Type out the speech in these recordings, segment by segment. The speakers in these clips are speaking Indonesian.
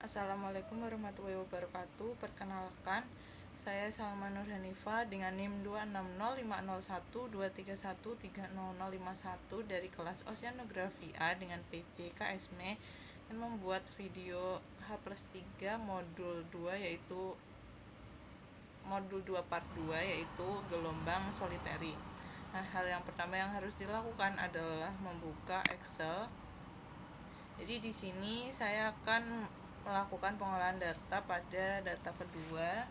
Assalamualaikum warahmatullahi wabarakatuh. Perkenalkan, saya Salma Nur Hanifa dengan NIM 26050123130051 dari kelas Oceanografi A dengan PC KSME yang membuat video H+3 modul 2 yaitu modul 2 part 2 yaitu gelombang soliteri. Nah, hal yang pertama yang harus dilakukan adalah membuka Excel. Jadi di sini saya akan melakukan pengolahan data pada data kedua.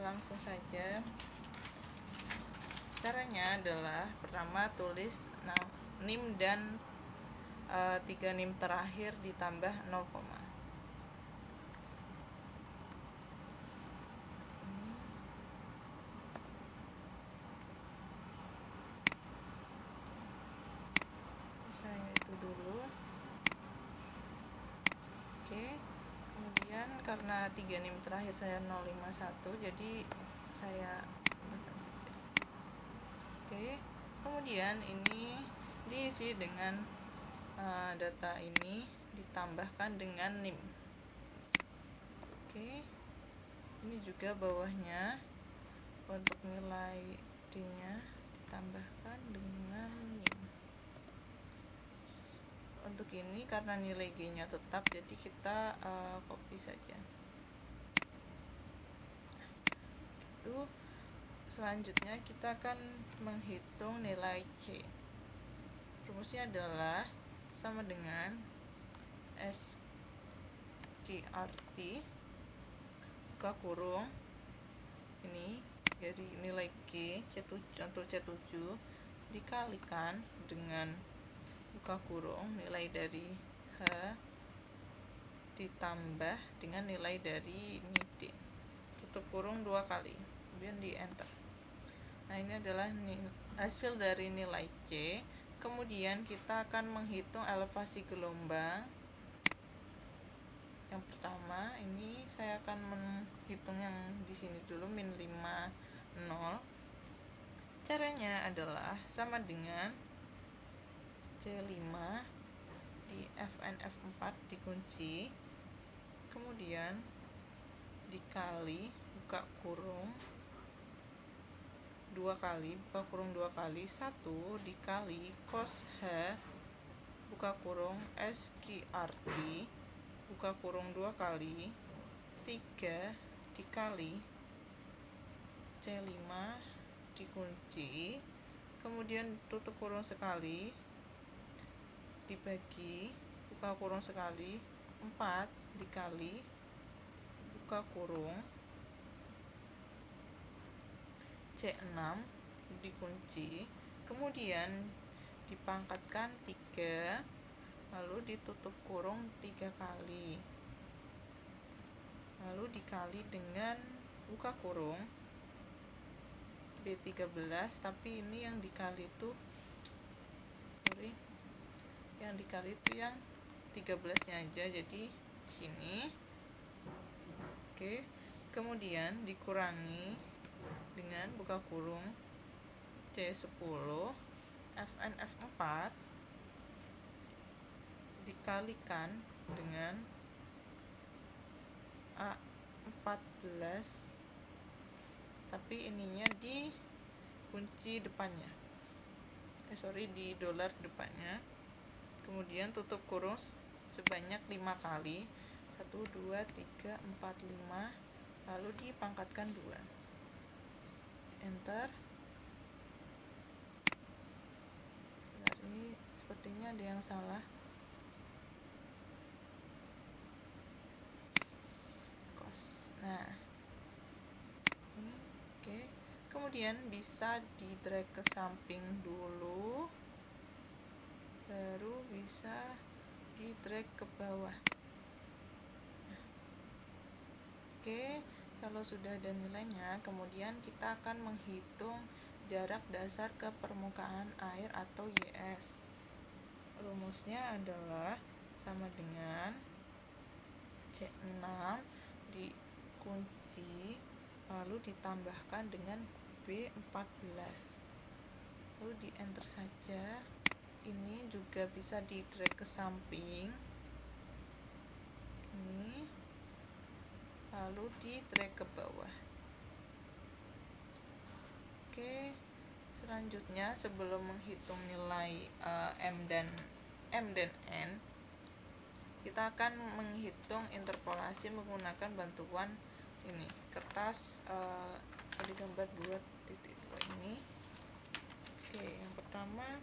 Langsung saja. Caranya adalah pertama tulis NIM dan 3 NIM terakhir ditambah 0, saya itu dulu. Kemudian karena 3 NIM terakhir saya 051, jadi saya tambahkan saja. Kemudian ini diisi dengan data ini ditambahkan dengan NIM. Ini juga bawahnya untuk nilai D-nya ditambahkan dengan NIM. Untuk ini karena nilai G-nya tetap, jadi kita copy saja. Selanjutnya kita akan menghitung nilai C. Rumusnya adalah sama dengan SQRT buka kurung ini dari nilai G contoh C7 dikalikan dengan buka kurung nilai dari H ditambah dengan nilai dari D, tutup kurung 2 kali, kemudian di enter. Nah, ini adalah hasil dari nilai C. Kemudian kita akan menghitung elevasi gelombang. Yang pertama, ini saya akan menghitung yang di sini dulu -5, 0. Caranya adalah sama dengan C5 di Fn F4 dikunci, kemudian dikali buka kurung 2 kali, buka kurung 2 kali, 1 dikali cos H buka kurung SQRT buka kurung 2 kali, 3 dikali C5 dikunci, kemudian tutup kurung sekali, dibagi buka kurung sekali, 4 dikali buka kurung C6 dikunci, kemudian dipangkatkan 3, lalu ditutup kurung 3 kali, lalu dikali dengan buka kurung B13, tapi ini yang dikali itu yang 13 nya aja, jadi sini. Kemudian dikurangi dengan buka kurung C10 Fn F4 dikalikan dengan A14, tapi ininya dikunci depannya, di dolar depannya. Kemudian tutup kurung sebanyak 5 kali, 1, 2, 3, 4, 5, lalu dipangkatkan 2, enter. Ini sepertinya ada yang salah. Nah, kemudian bisa di drag ke samping dulu, baru bisa di drag ke bawah. Kalau sudah ada nilainya, kemudian kita akan menghitung jarak dasar ke permukaan air atau YS. Rumusnya adalah sama dengan C6 dikunci, lalu ditambahkan dengan B14, lalu di enter saja. Ini juga bisa di drag ke samping, ini, lalu di drag ke bawah. Oke, selanjutnya sebelum menghitung nilai M dan N, kita akan menghitung interpolasi menggunakan bantuan ini, kertas ada gambar 2.2 ini. Oke, yang pertama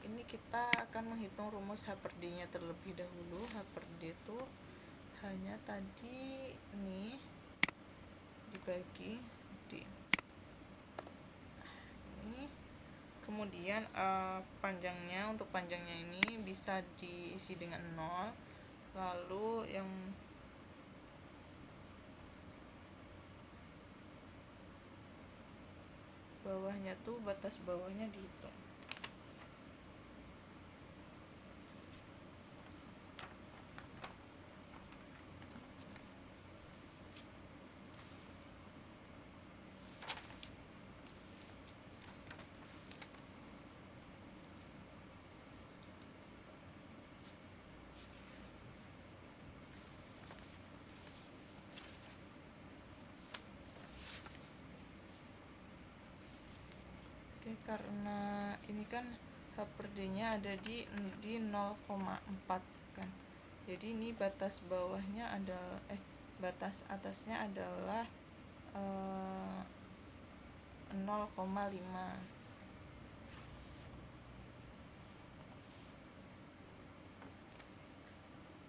ini kita akan menghitung rumus H per D nya terlebih dahulu. H per D itu hanya tadi ini dibagi D ini. Kemudian panjangnya, untuk panjangnya ini bisa diisi dengan 0. Lalu yang bawahnya tuh, batas bawahnya dihitung. Oke, karena ini kan H per D nya ada di 0,4 kan. Jadi ini batas bawahnya adalah batas atasnya adalah 0,5.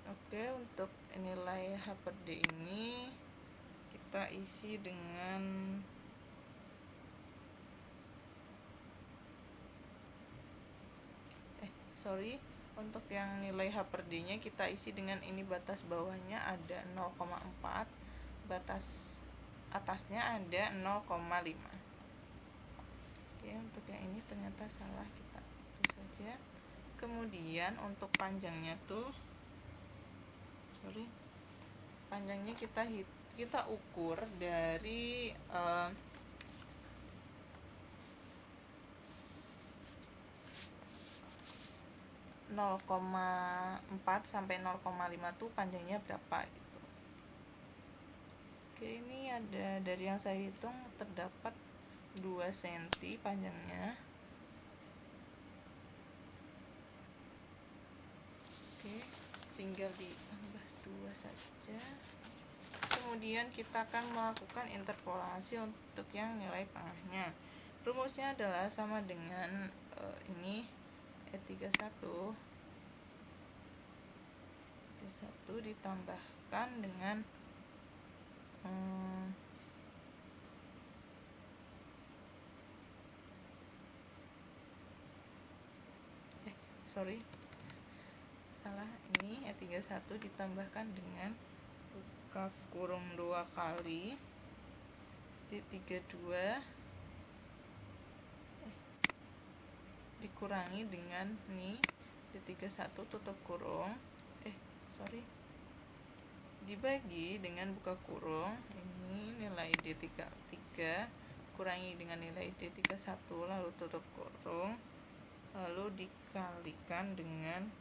Oke, untuk nilai H per D ini kita isi dengan untuk yang nilai H per D nya kita isi dengan ini, batas bawahnya ada 0,4, batas atasnya ada 0,5. Oke, untuk yang ini ternyata salah, kita itu saja. Kemudian untuk panjangnya tuh panjangnya kita ukur dari 0,4 sampai 0,5 tuh panjangnya berapa gitu. Oke, ini ada dari yang saya hitung terdapat 2 cm panjangnya. Oke, tinggal ditambah 2 saja. Kemudian kita akan melakukan interpolasi untuk yang nilai tengahnya. Rumusnya adalah sama dengan ini E31 ditambahkan dengan ini E31 ditambahkan dengan buka kurung 2 kali D32 dikurangi dengan nih D31 tutup kurung dibagi dengan buka kurung, ini nilai D33 kurangi dengan nilai D31 lalu tutup kurung, lalu dikalikan dengan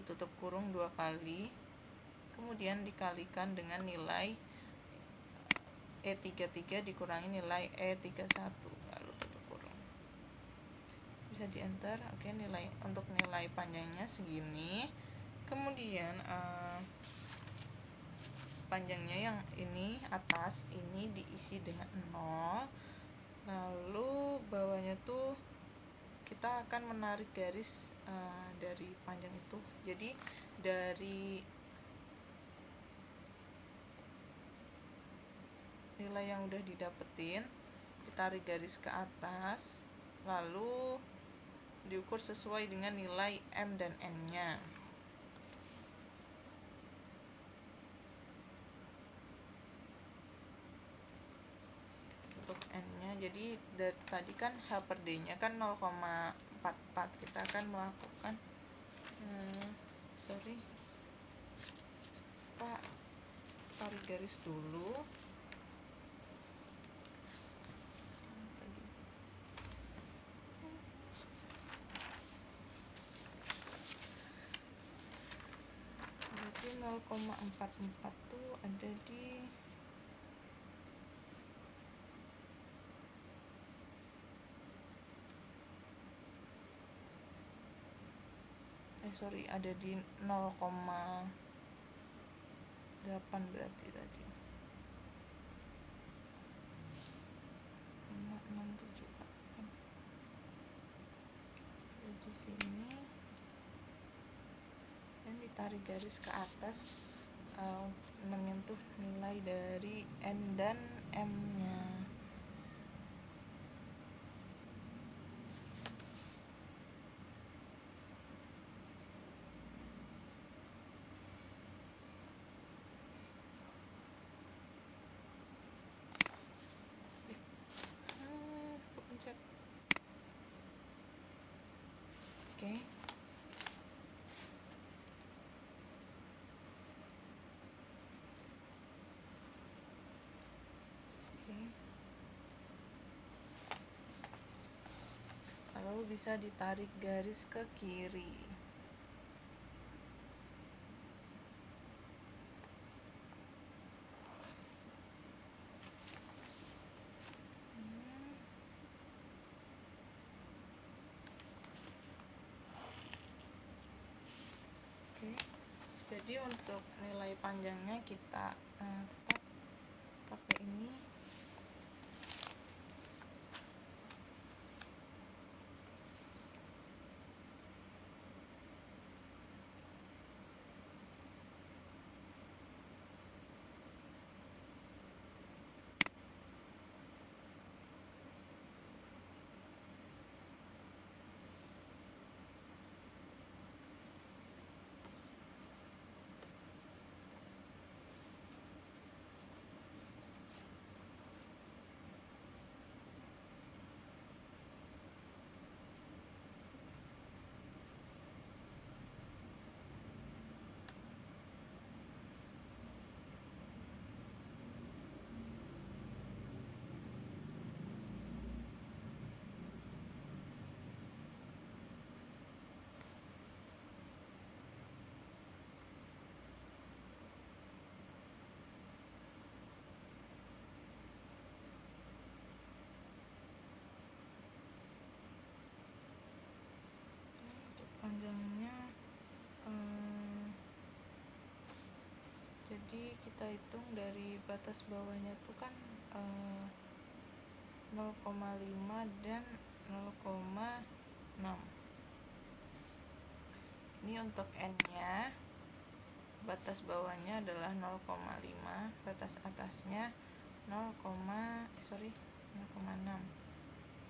tutup kurung 2 kali, kemudian dikalikan dengan nilai E33 dikurangi nilai E31 lalu tutup kurung. Bisa di enter. Oke, untuk nilai panjangnya segini. Kemudian panjangnya yang ini atas ini diisi dengan 0, lalu bawahnya tuh kita akan menarik garis dari panjang itu. Jadi dari nilai yang udah didapetin ditarik garis ke atas, lalu diukur sesuai dengan nilai M dan N nya. Untuk N nya, jadi tadi kan H per D nya kan 0,44, kita akan melakukan tarik garis dulu. 0,44 tuh ada di ada di 0,8 berarti tadi 0,678. Di sini dan ditarik garis ke atas menyentuh nilai dari N dan M nya. Oke. Lalu bisa ditarik garis ke kiri. Oke. Jadi untuk nilai panjangnya kita tetap pakai ini. Panjangnya jadi kita hitung dari batas bawahnya tuh kan 0,5 dan 0,6. Ini untuk N nya, batas bawahnya adalah 0,5, batas atasnya 0,6.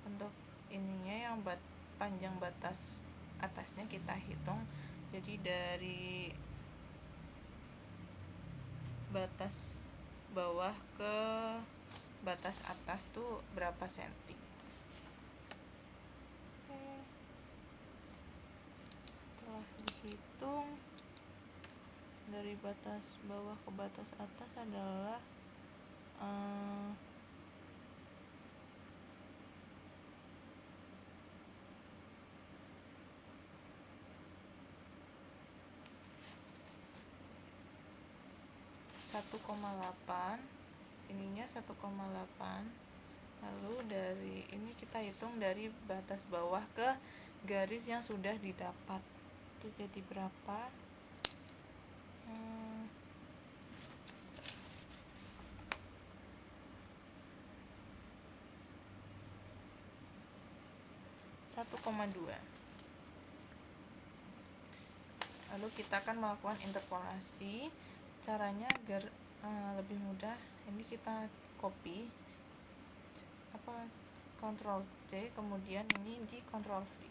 Untuk ininya yang panjang batas atasnya kita hitung, jadi dari batas bawah ke batas atas tuh berapa senti. Setelah dihitung dari batas bawah ke batas atas adalah 1,8, ininya 1,8. Lalu dari ini kita hitung dari batas bawah ke garis yang sudah didapat, itu jadi berapa? 1,2. Lalu kita akan melakukan interpolasi. Caranya agar lebih mudah, ini kita copy Ctrl C, kemudian ini di Ctrl V,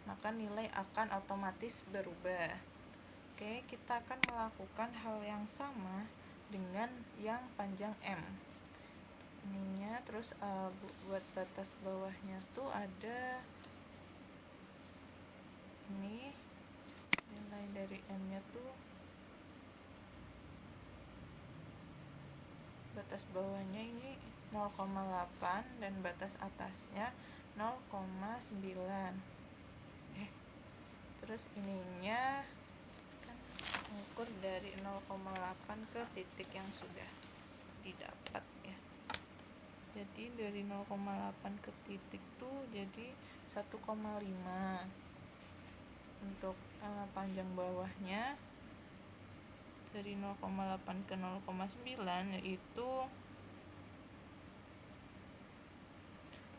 maka nilai akan otomatis berubah. Oke, kita akan melakukan hal yang sama dengan yang panjang M ininya. Terus buat batas bawahnya tuh ada ini, nilai dari M nya tuh batas bawahnya ini 0,8 dan batas atasnya 0,9. Terus ininya kan mengukur dari 0,8 ke titik yang sudah didapat ya. Jadi dari 0,8 ke titik tuh jadi 1,5. Untuk panjang bawahnya dari 0,8 ke 0,9 yaitu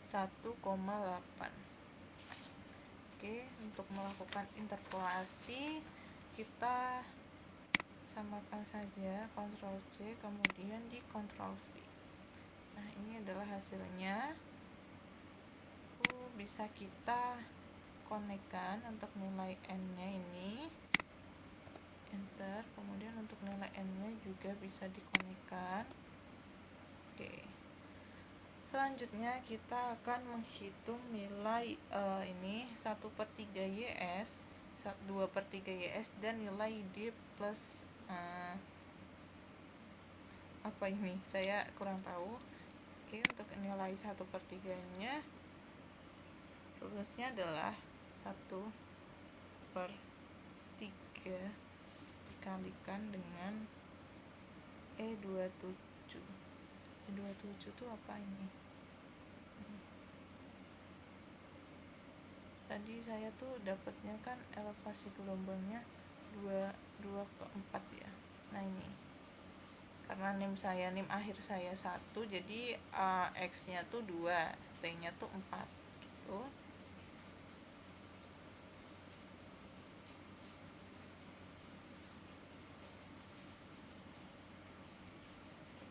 1,8. Oke, untuk melakukan interpolasi kita samakan saja Ctrl C kemudian di Ctrl V. Nah, ini adalah hasilnya. Bisa kita konekkan untuk nilai n-nya ini, enter, kemudian untuk nilai n-nya juga bisa dikonekkan. Oke, selanjutnya kita akan menghitung nilai ini 1/3 YS, 2/3 YS, dan nilai D plus apa ini saya kurang tahu. Oke, untuk nilai 1/3 nya rumusnya adalah 1/3 dikalikan dengan E27. E27 itu apa ini? Tadi saya tuh dapatnya kan elevasi gelombangnya 2/4 ya. Nah, ini karena NIM akhir saya 1, jadi X nya tuh 2, T nya tuh 4 gitu.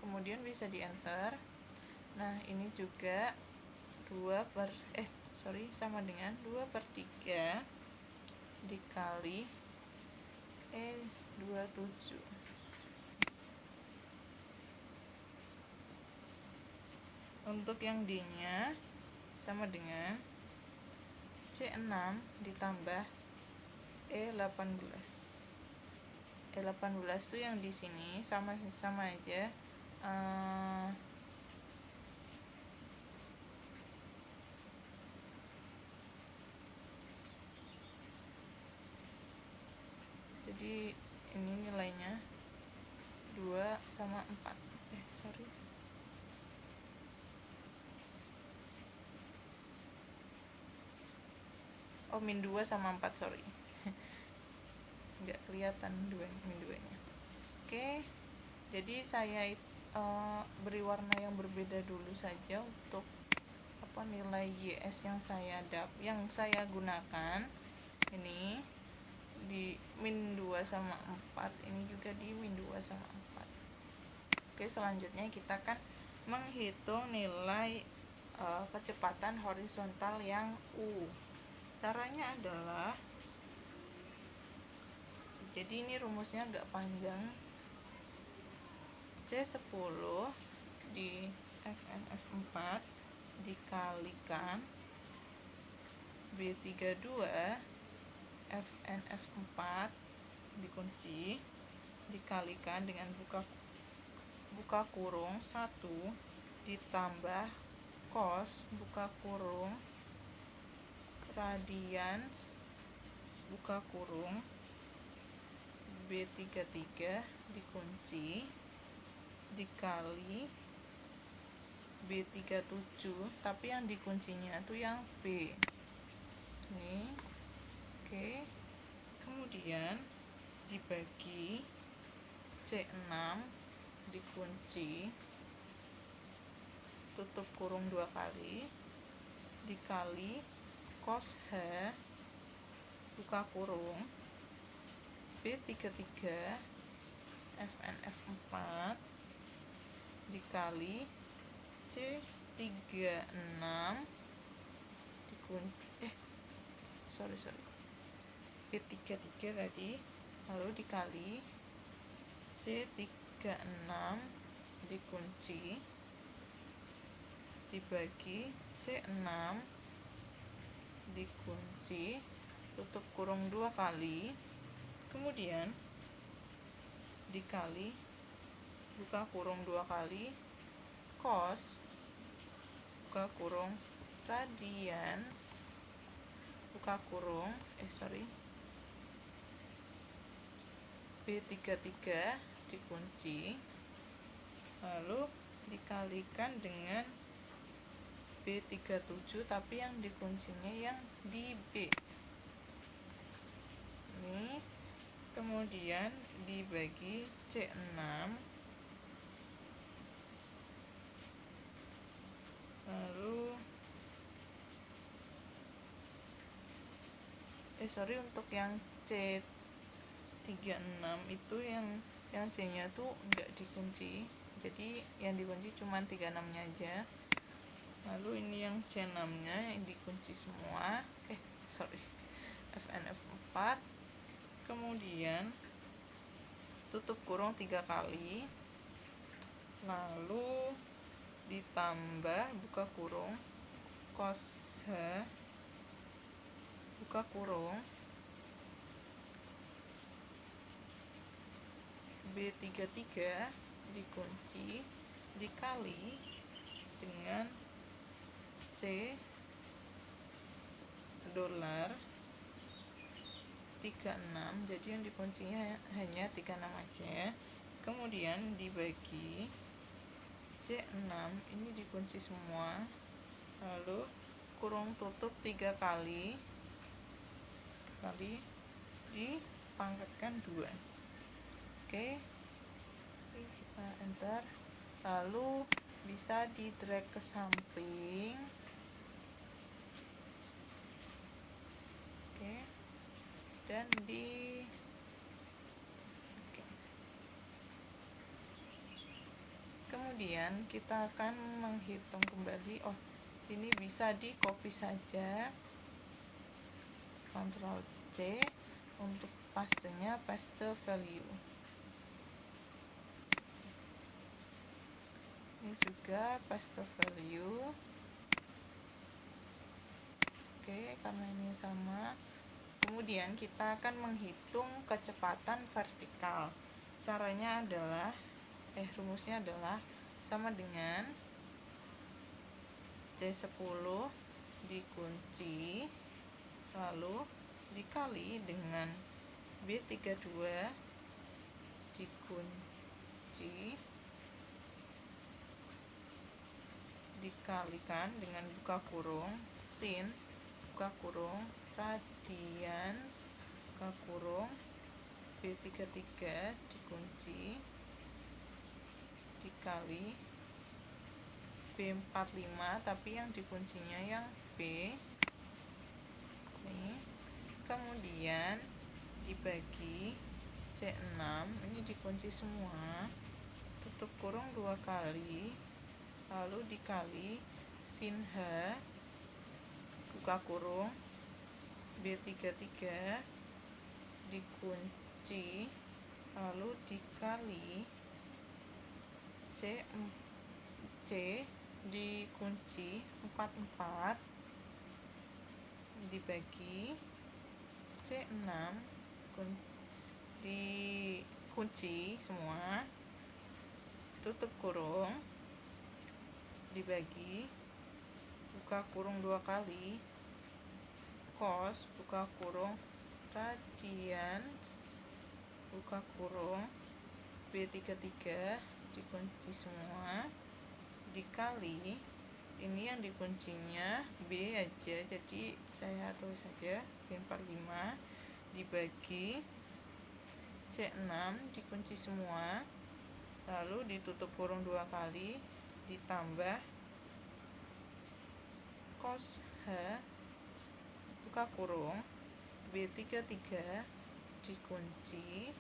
Kemudian bisa di enter. Nah, ini juga sama dengan 2/3 dikali E27. Untuk yang D nya sama dengan C6 ditambah E18. E18 tuh yang di sini sama aja. Jadi ini nilainya 2 sama 4. Min 2 sama 4, sorry. Nggak kelihatan min 2 nya. Oke, jadi saya beri warna yang berbeda dulu saja untuk nilai YS yang saya gunakan. Ini di min 2 sama 4, ini juga di min 2 sama 4. Oke, selanjutnya kita akan menghitung nilai kecepatan horizontal yang U. Caranya adalah, jadi ini rumusnya agak panjang. C10 di FNF4 dikalikan B32 FNF4 dikunci dikalikan dengan buka kurung 1 ditambah cos buka kurung radians buka kurung B33 dikunci dikali B37, tapi yang dikuncinya itu yang B ini. Oke, kemudian dibagi C6 dikunci tutup kurung 2 kali dikali cos H buka kurung B33 FNF4 dikali C36 dikunci B33 tadi, lalu dikali C36 dikunci dibagi C6 dikunci tutup kurung 2 kali, kemudian dikali buka kurung 2 kali cos buka kurung radians buka kurung B33 dikunci, lalu dikalikan dengan B37 tapi yang dikuncinya yang di B ini, kemudian dibagi C6, lalu untuk yang C36 itu yang C nya tuh enggak dikunci, jadi yang dikunci cuma 36 nya aja. Lalu ini yang C6 nya yang dikunci semua, FNF 4, kemudian tutup kurung 3 kali, lalu ditambah buka kurung cos H buka kurung B33 dikunci dikali dengan C dolar 36, jadi yang dikuncinya hanya 36 aja, kemudian dibagi C6 ini dikunci semua, lalu kurung tutup 3 kali dipangkatkan 2. Oke, kita enter, lalu bisa di drag ke samping. Oke, dan kemudian kita akan menghitung kembali. Ini bisa di copy saja, Ctrl C untuk pastenya, paste value. Ini juga paste value. Oke, karena ini sama. Kemudian kita akan menghitung kecepatan vertikal. Caranya adalah rumusnya adalah sama dengan C10 dikunci, lalu dikali dengan B32 dikunci dikalikan dengan buka kurung sin buka kurung radians buka kurung B33 dikunci dikali B45 tapi yang dikuncinya yang B ini, kemudian dibagi C6 ini dikunci semua, tutup kurung 2 kali, lalu dikali sin H buka kurung B33 dikunci, lalu dikali C dikunci 44 dibagi C6 dikunci semua, tutup kurung, dibagi buka kurung 2 kali cos buka kurung radians buka kurung B33 dikunci semua dikali ini yang dikuncinya B aja, jadi saya tulis saja B45 dibagi C6 dikunci semua, lalu ditutup kurung 2 kali ditambah cos H buka kurung B33 dikunci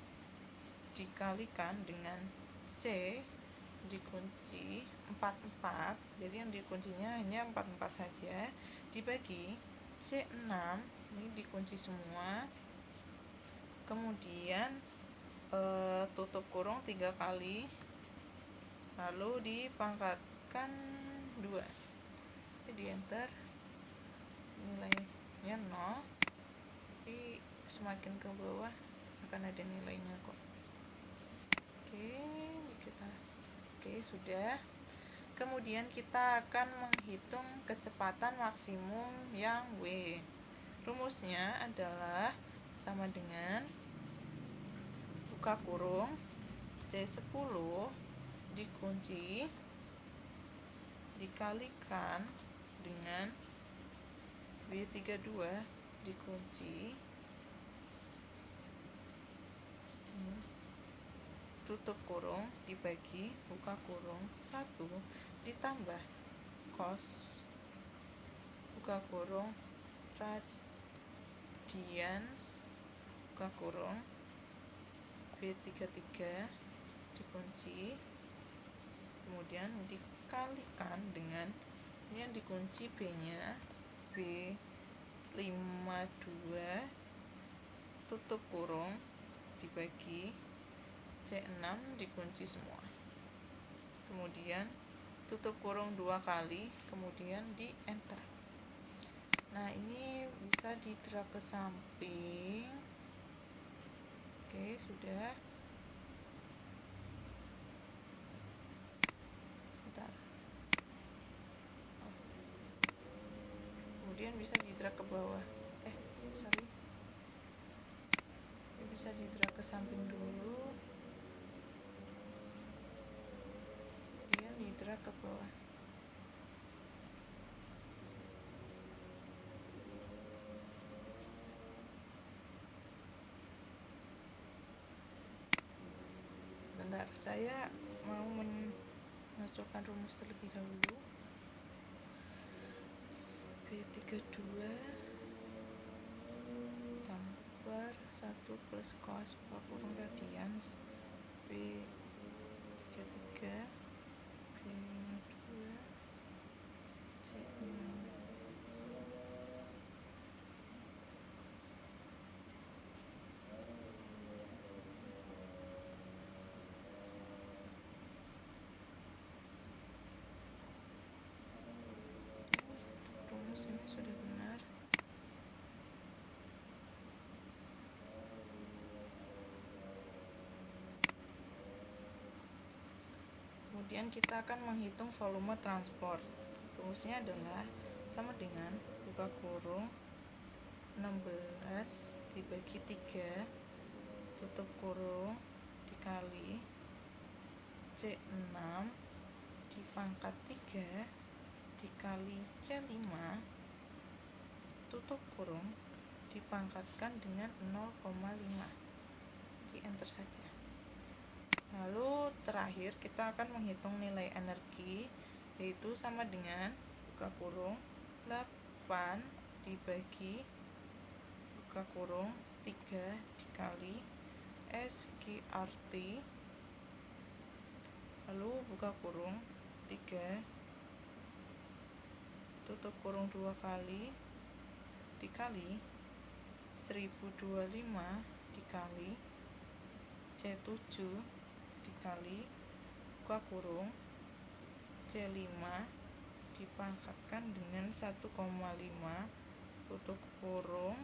dikalikan dengan C dikunci 44, jadi yang dikuncinya hanya 44 saja, dibagi C6 ini dikunci semua, kemudian tutup kurung 3 kali, lalu dipangkatkan 2, jadi enter, nilainya 0, tapi semakin ke bawah akan ada nilainya kok. Oke, sudah. Kemudian kita akan menghitung kecepatan maksimum yang W. Rumusnya adalah sama dengan buka kurung, C10 dikunci dikalikan dengan B32 dikunci tutup kurung dibagi buka kurung 1 ditambah cos buka kurung radians buka kurung B33 dikunci, kemudian dikalikan dengan ini yang dikunci B nya B52 tutup kurung dibagi C6 dikunci semua, kemudian tutup kurung 2 kali, kemudian di enter. Nah, ini bisa di-drag ke samping. Oke, sudah. Bentar. Kemudian bisa di-drag ke bawah. Sorry. Ini bisa di-drag ke samping dulu. Kemudian di-drag ke bawah. Bentar, saya mau mencocokan rumus terlebih dahulu. B32 tambah 1 plus cos buka kurung radians B33 B52 C6 rumus ini sudah benar. Kemudian kita akan menghitung volume transport. Rumusnya adalah sama dengan buka kurung 16 dibagi 3 tutup kurung dikali C6 dipangkat 3 dikali C5 tutup kurung dipangkatkan dengan 0,5, di enter saja. Lalu terakhir kita akan menghitung nilai energi, yaitu sama dengan buka kurung 8 dibagi buka kurung 3 dikali SQRT, lalu buka kurung 3 tutup kurung 2 kali dikali 1025 dikali C7 dikali buka kurung C5 dipangkatkan dengan 1,5 tutup kurung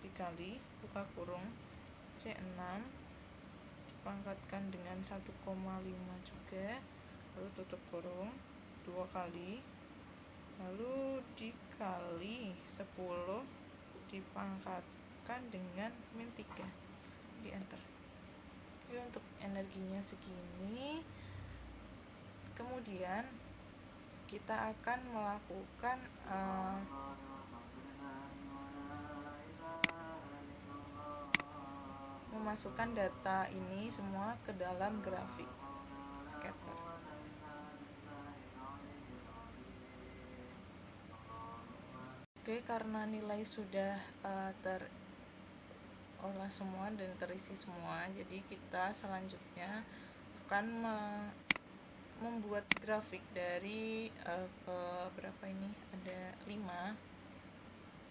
dikali buka kurung C6 dipangkatkan dengan 1,5 juga, lalu tutup kurung 2 kali, lalu dikali 10 dipangkatkan dengan min 3, di enter. Jadi untuk energinya segini. Kemudian kita akan melakukan memasukkan data ini semua ke dalam grafik scatter. Oke, karena nilai sudah terolah semua dan terisi semua, jadi kita selanjutnya akan membuat grafik dari ke berapa ini, ada 5.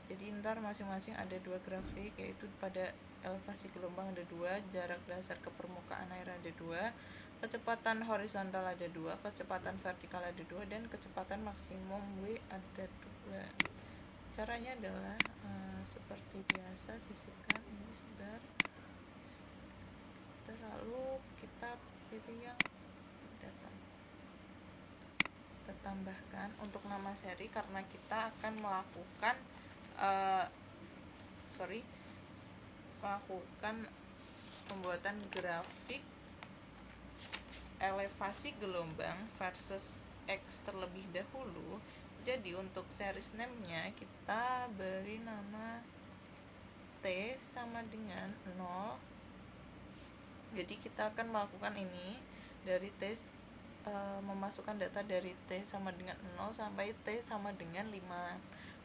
Jadi ntar masing-masing ada 2 grafik, yaitu pada elevasi gelombang ada 2, jarak dasar ke permukaan air ada 2, kecepatan horizontal ada 2, kecepatan vertikal ada 2, dan kecepatan maksimum W ada 2. Caranya adalah seperti biasa, sisipkan ini sebar, lalu kita pilih yang data, kita tambahkan untuk nama seri karena kita akan melakukan pembuatan grafik elevasi gelombang versus X terlebih dahulu. Jadi untuk series name-nya kita beri nama T sama dengan 0. Jadi kita akan melakukan ini dari T, memasukkan data dari T sama dengan 0 sampai T sama dengan 5.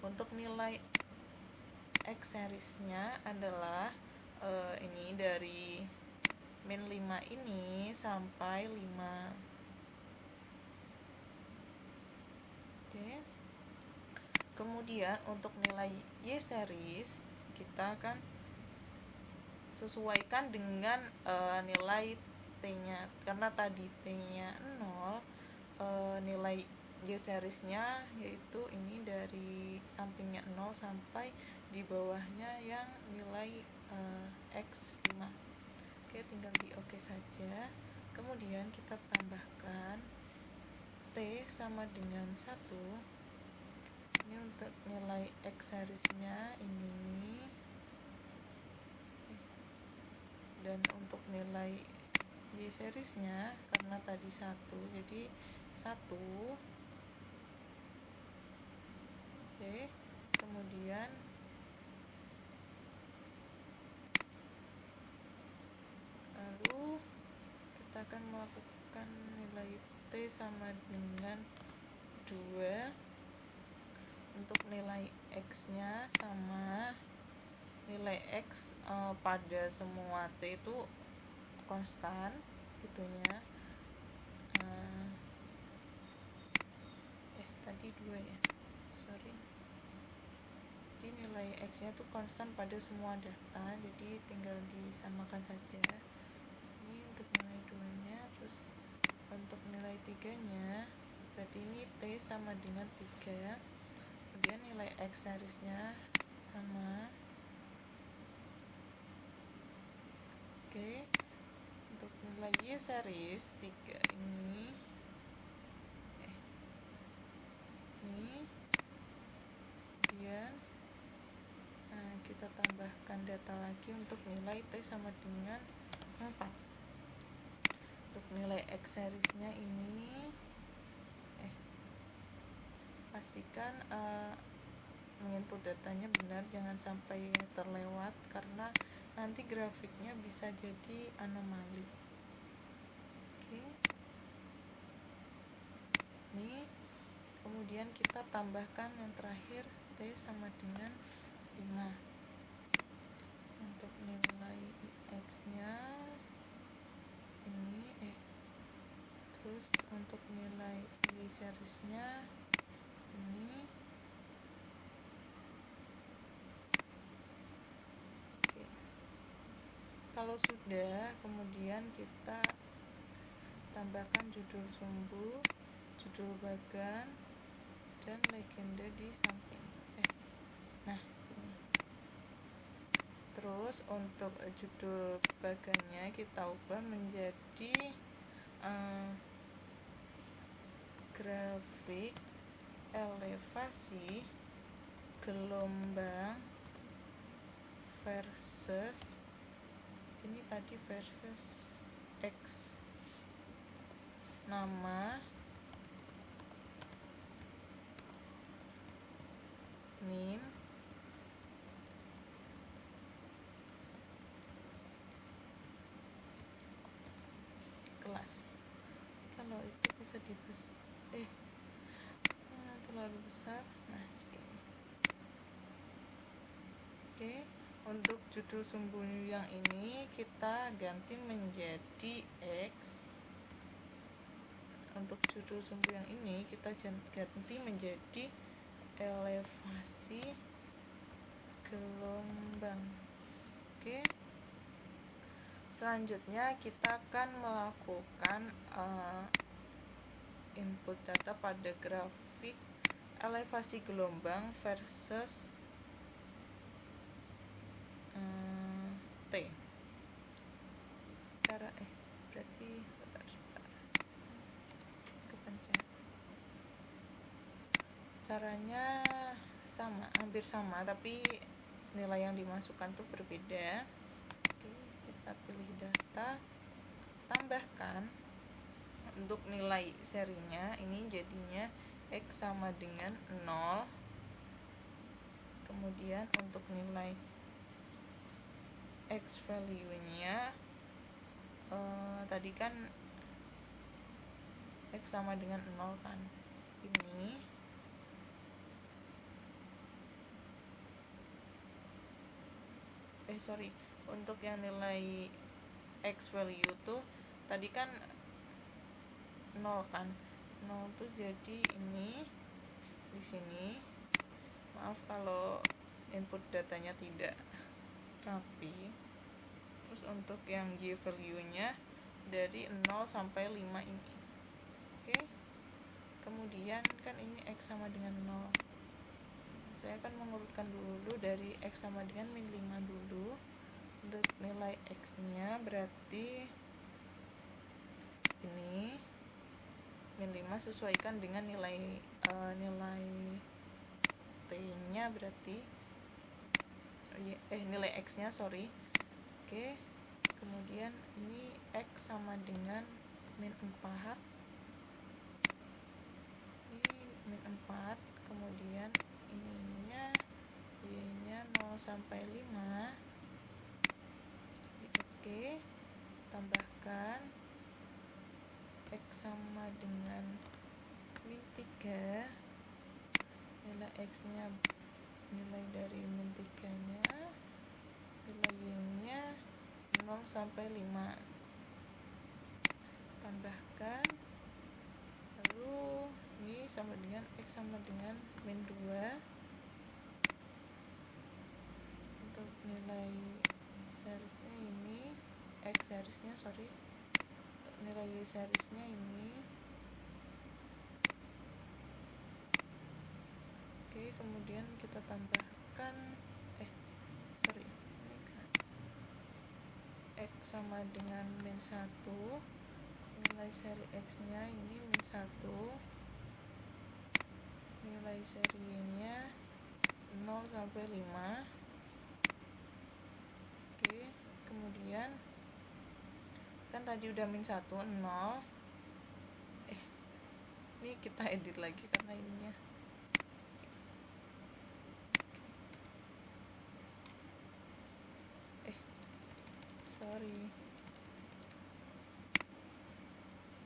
Untuk nilai X seriesnya adalah ini dari min 5 ini sampai 5. Oke. Kemudian untuk nilai Y series kita akan sesuaikan dengan nilai T-nya. Karena tadi T-nya 0, nilai Y seriesnya yaitu ini dari sampingnya 0 sampai di bawahnya yang nilai X 5. Oke, tinggal di oke saja. Kemudian kita tambahkan T sama dengan 1. Ini untuk nilai X seriesnya ini, dan untuk nilai Y seriesnya karena tadi 1 jadi 1. Oke, kemudian lalu kita akan melakukan nilai T sama dengan 2. Untuk nilai X nya sama, nilai X pada semua T itu konstan gitunya. Tadi 2 ya, sorry. Jadi nilai X nya itu konstan pada semua data, jadi tinggal disamakan saja. Ini untuk nilai 2 nya. Terus untuk nilai 3 nya berarti ini T sama dengan 3. Kemudian nilai X seriesnya sama. Oke, untuk nilai Y series 3 ini kemudian kita tambahkan data lagi untuk nilai T sama dengan 4. Untuk nilai X seriesnya ini pastikan menginput datanya benar, jangan sampai terlewat karena nanti grafiknya bisa jadi anomali. Oke. Ini kemudian kita tambahkan yang terakhir T sama dengan 5. Untuk nilai X nya ini terus untuk nilai Y seriesnya ini. Oke. Kalau sudah, kemudian kita tambahkan judul sumbu, judul bagan, dan legenda di samping. Nah, ini. Terus untuk judul bagannya kita ubah menjadi grafik elevasi gelombang versus ini tadi versus X, nama, NIM, kelas. Kalau itu bisa terlalu besar, nah segini. Oke, untuk judul sumbu yang ini kita ganti menjadi X. Untuk judul sumbu yang ini kita ganti menjadi elevasi gelombang. Oke. Selanjutnya kita akan melakukan input data pada grafik elevasi gelombang versus T. Berarti sebentar. Kepencet. Caranya hampir sama, tapi nilai yang dimasukkan tuh berbeda. Oke, kita kita pilih data, tambahkan untuk nilai serinya ini jadinya X sama dengan 0. Kemudian untuk nilai X value nya tadi kan X sama dengan 0 kan, ini untuk yang nilai X value tuh tadi kan 0 kan, 0 tuh jadi ini di sini. Maaf kalau input datanya tidak rapi. Terus untuk yang Y value nya dari 0 sampai 5 ini. Oke. Kemudian kan ini X sama dengan 0. Saya akan mengurutkan dulu dari X sama dengan min 5 dulu. Untuk nilai X nya berarti ini min 5 sesuaikan dengan nilai T nya berarti nilai X nya Oke. Kemudian ini X sama dengan min 4, ini min 4, kemudian ininya Y nya 0 sampai 5. Oke, tambahkan X sama dengan min 3, nilai X nya nilai dari min 3 nya, nilai Y nya 0 sampai 5. Tambahkan, lalu ini sama dengan X sama dengan min 2. Untuk nilai seriesnya ini untuk nilai Y seriesnya ini. Oke, kemudian kita tambahkan X sama dengan min 1, nilai seri X nya ini min 1, nilai serinya 0 sampai 5. Oke, kemudian kan tadi udah min 1, 0. Ini kita edit lagi karena ininya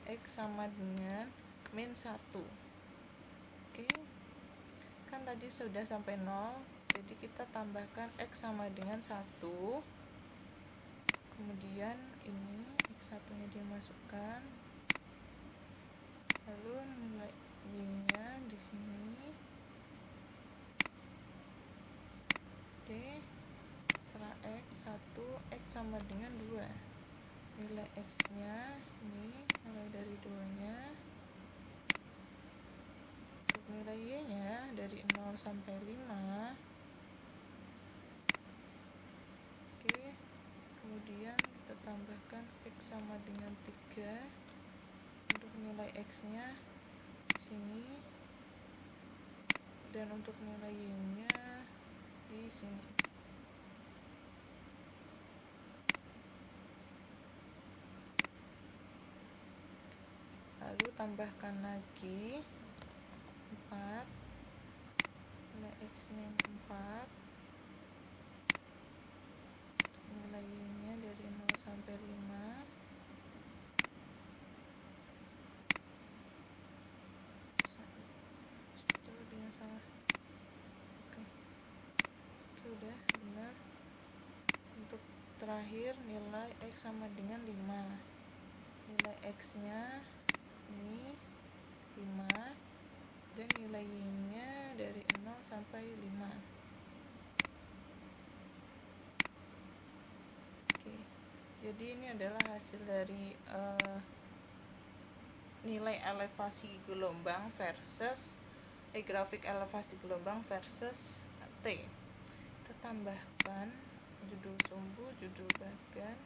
X sama dengan min 1. Oke, kan tadi sudah sampai 0, jadi kita tambahkan X sama dengan 1. Kemudian ini X1 nya dimasukkan, lalu nilai Y nya di sini. Oke, setelah X1, X sama dengan 2, nilai X nya ini nilai dari 2 nya. Untuk nilai Y nya dari 0 sampai 5. Oke, kemudian kita tambahkan X sama dengan 3. Untuk nilai X nya di sini, dan untuk nilai Y nya di sini. Lalu tambahkan lagi 4, nilai X nya 4, nilai Y nya dari 0 sampai 5. Dengan salah. Oke, udah benar. Untuk terakhir nilai X sama dengan 5, nilai X nya ini 5, dan nilai Y nya dari 0 sampai 5. Oke, jadi ini adalah hasil dari nilai elevasi gelombang versus grafik elevasi gelombang versus T. Kita tambahkan judul sumbu, judul bagan,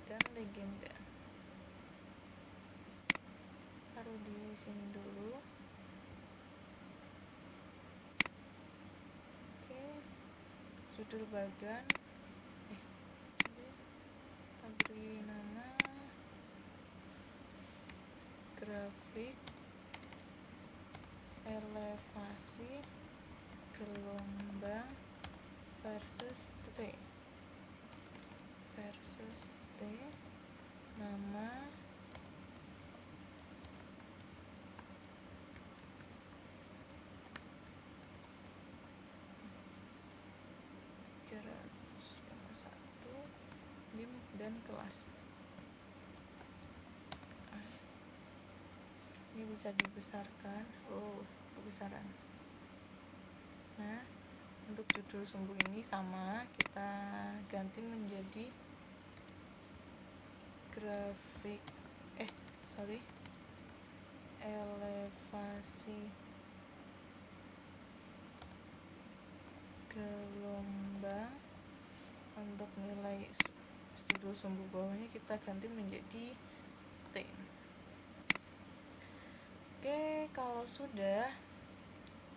dan legenda. Taruh di sini dulu. Oke, judul bagan beri nama grafik elevasi gelombang versus T nama lim dan kelas. Ini bisa dibesarkan, kebesaran. Nah, untuk judul sumbu ini sama, kita ganti menjadi elevasi gelombang. Untuk nilai judul sumbu bawahnya kita ganti menjadi T. Oke, kalau sudah,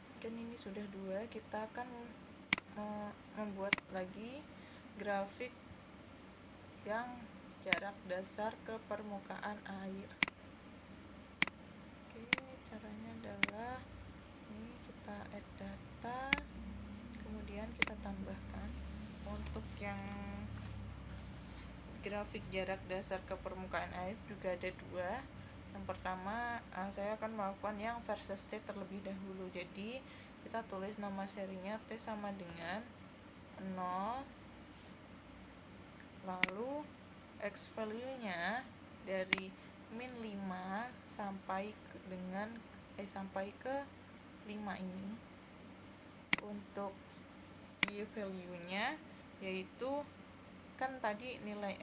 mungkin ini sudah 2, kita akan membuat lagi grafik yang jarak dasar ke permukaan air. Oke, caranya adalah ini kita add data, kemudian kita tambahkan. Untuk yang grafik jarak dasar ke permukaan air juga ada 2. Yang pertama, saya akan melakukan yang versus T terlebih dahulu. Jadi kita tulis nama serinya T sama dengan 0, lalu X value nya dari min 5 sampai ke 5 ini. Untuk Y value nya yaitu kan tadi nilai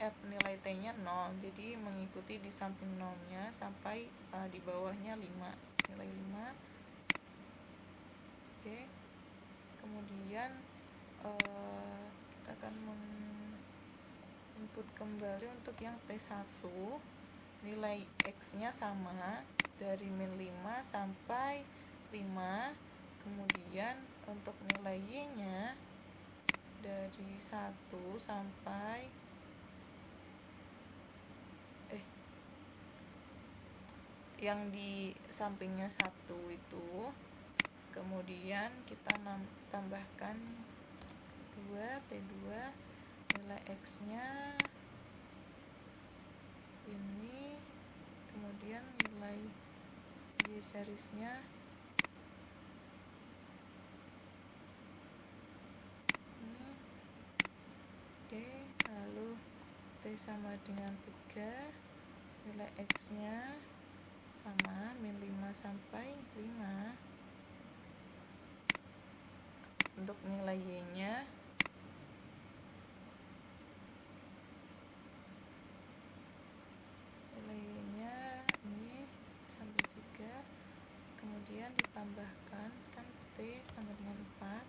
T nya 0, jadi mengikuti di samping 0 nya sampai di bawahnya 5, nilai 5. Oke, kemudian kita akan input kembali untuk yang T1, nilai X nya sama dari min 5 sampai 5, kemudian untuk nilai Y nya dari 1 sampai yang di sampingnya 1 itu, kemudian kita tambahkan T2, nilai X nya ini, kemudian nilai Y series nya ini. Oke, lalu T sama dengan 3, nilai X nya sama min 5 sampai 5. Untuk nilai Y nya ini sampai 3, kemudian ditambahkan kan T sama dengan 4,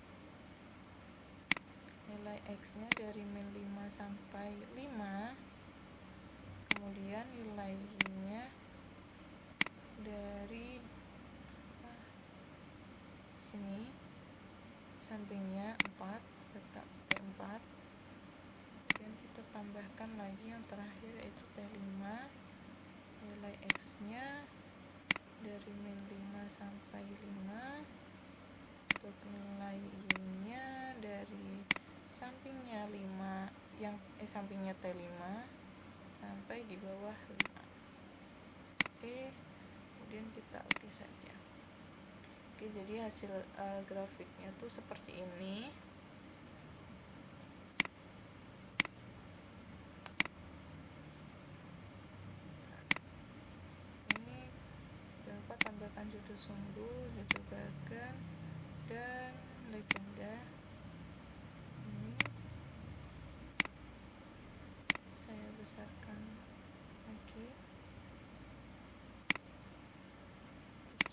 nilai X nya dari min 5 sampai 5, kemudian nilai Y nya dari sini sampingnya 4, tetap T4, kemudian kita tambahkan lagi yang terakhir yaitu T5, nilai X nya dari min 5 sampai 5, untuk nilai Y nya dari sampingnya 5 sampingnya T5 sampai di bawah 5. Oke, kemudian kita oke saja. Oke, jadi hasil grafiknya tuh seperti ini. Ini jangan lupa tambahkan judul sumbu, judul bagan, dan legenda. Sini saya besarkan lagi.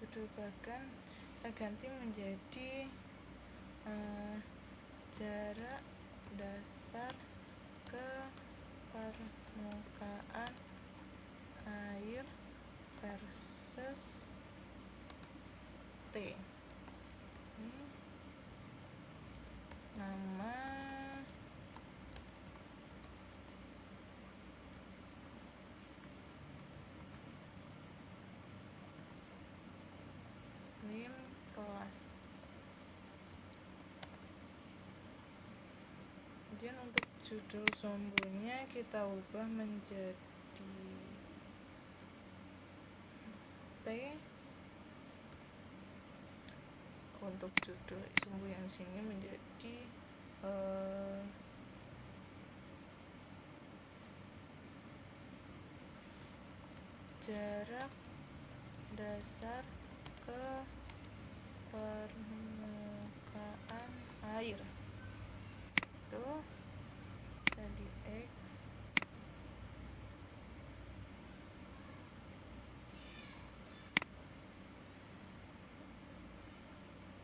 Judul bagan kita ganti menjadi jarak dasar ke permukaan air versus T. Ini nama Kemudian untuk judul sumbunya kita ubah menjadi T. Untuk judul sumbu yang sini menjadi jarak dasar ke permukaan air itu bisa di X.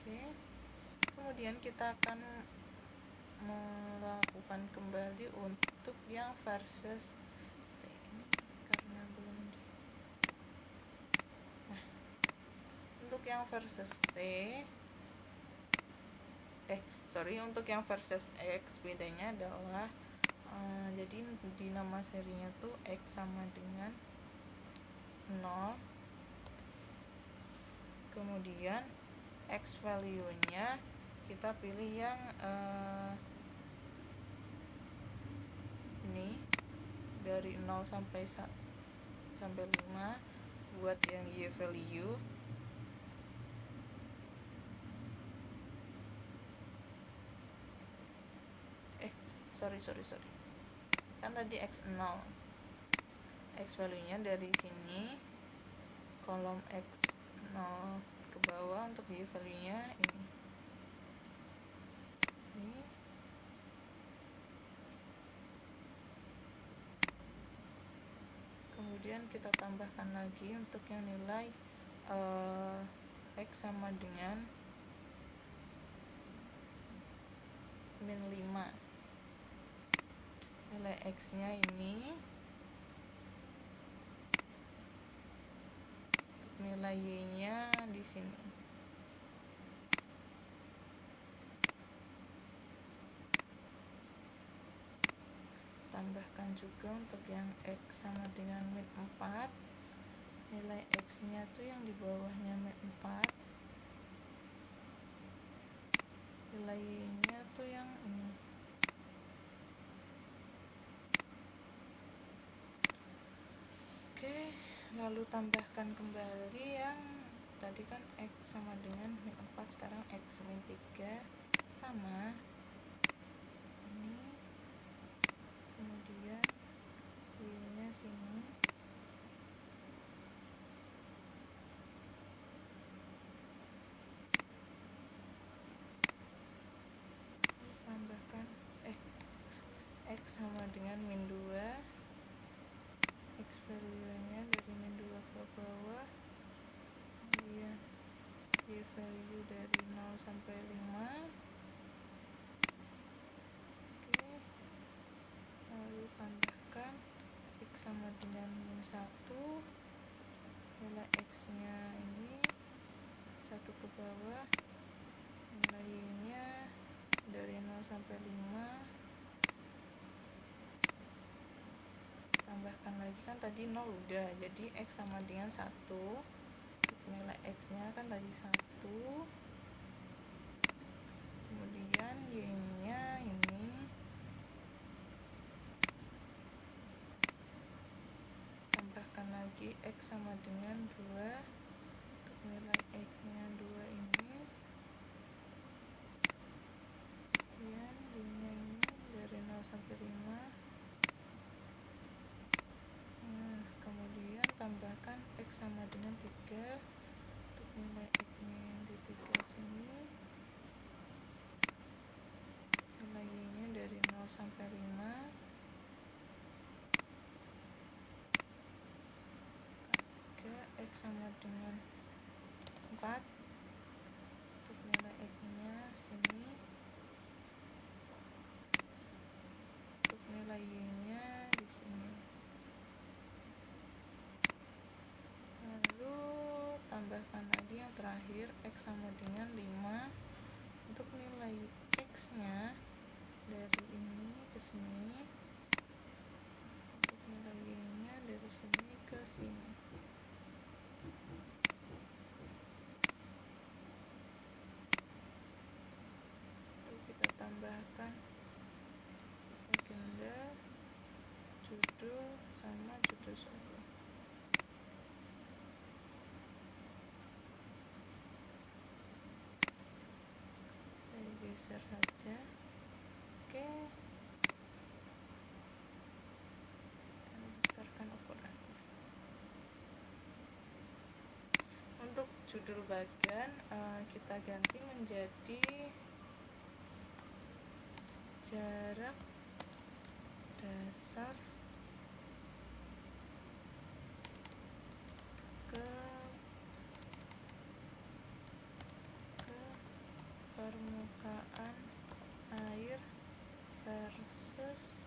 Oke, kemudian kita akan melakukan kembali untuk yang versus T ini karena belum untuk yang versus T untuk yang versus X bedanya adalah jadi di nama serinya tuh X sama dengan 0, kemudian X value nya kita pilih yang ini dari 0 sampai 5. Buat yang Y value sorry kan tadi X0, X value nya dari sini kolom X0 ke bawah. Untuk Y value nya ini kemudian kita tambahkan lagi untuk yang nilai X sama dengan min 5. Nilai X nya ini, untuk nilai Y nya di sini. Tambahkan juga untuk yang X sama dengan min 4, nilai X nya tuh yang di bawahnya min 4, nilai Y nya tuh yang ini. Oke, lalu tambahkan kembali yang tadi kan X sama dengan min 4, sekarang X min 3 sama ini, kemudian Y nya sini, tambahkan X sama dengan min 2, X value nya dari min 2 ke bawah, kemudian Y value dari 0 sampai 5. Oke, lalu tambahkan X sama dengan min 1, nilai X nya ini 1 ke bawah, nilai Y nya dari 0 sampai 5. Tambahkan lagi, kan tadi 0 udah, jadi X sama dengan 1, nilai X nya kan tadi 1, kemudian Y nya ini, tambahkan lagi X sama dengan 2, untuk nilai X nya 2 ini, kemudian Y nya ini dari 0 sampai 5. Kemudian tambahkan X sama dengan 3, untuk nilai X nya yang di 3 sini, nilai Y nya dari 0 sampai 5. X sama dengan 4, untuk nilai X nya sini, untuk nilai Y nya di sini. Lalu tambahkan lagi yang terakhir X sama dengan 5, untuk nilai X nya dari ini ke sini, untuk nilai Y nya dari sini ke sini. Lalu kita tambahkan sama judul sumber. Saya geser saja. Oke, dan besarkan ukurannya. Untuk judul bagian kita ganti menjadi jarak dasar ke permukaan air versus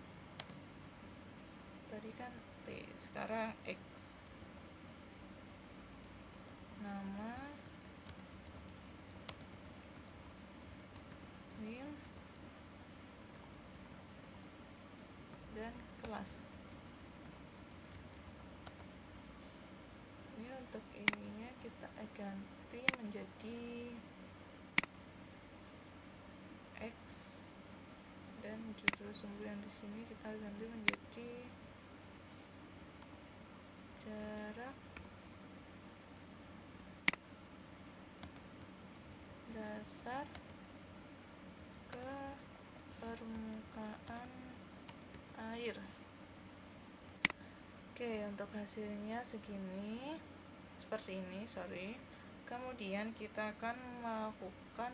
tadi kan T, sekarang X. Nama, NIM, dan kelas. Ini untuk ininya kita ganti menjadi X, dan judul sumber yang di sini kita ganti menjadi jarak dasar ke permukaan air. Oke, untuk hasilnya segini, seperti ini, kemudian kita akan melakukan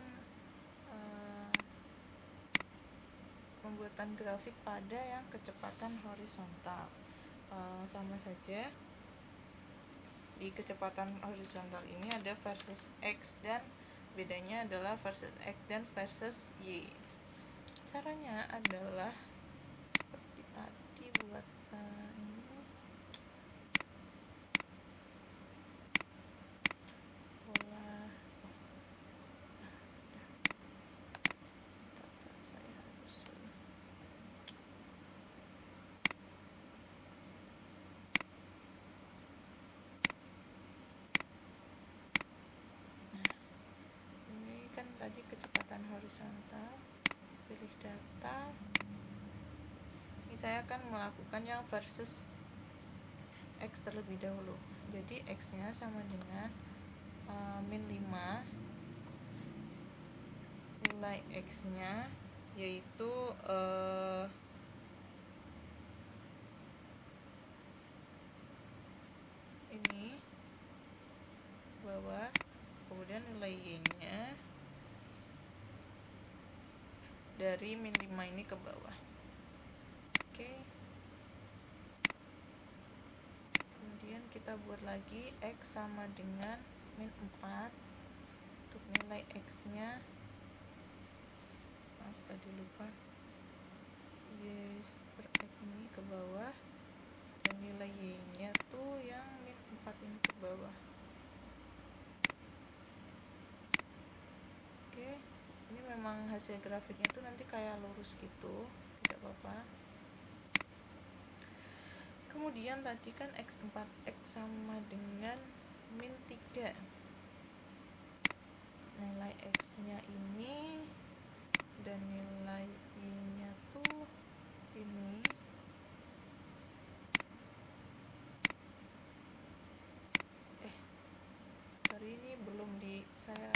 pembuatan grafik pada yang kecepatan horizontal. Sama saja, di kecepatan horizontal ini ada versus X, dan bedanya adalah versus X dan versus Y. Caranya adalah seperti tadi, buat ini pola saya harus ini kan tadi kecepatan horizontal, pilih data. Ini saya akan melakukan yang versus X terlebih dahulu. Jadi X nya sama dengan min 5, nilai X nya yaitu ini bawah, kemudian nilai Y nya dari min 5 ini ke bawah. Oke, kemudian kita buat lagi X sama dengan min 4. Untuk nilai X nya, maaf tadi lupa, Y per X ini ke bawah, dan nilai Y nya tuh yang min 4 ini ke bawah. Oke, ini memang hasil grafiknya tuh nanti kayak lurus gitu, tidak apa-apa. Kemudian tadi kan X4, X sama dengan min 3. Nilai X nya ini dan nilai Y nya tuh ini. Sorry, ini belum saya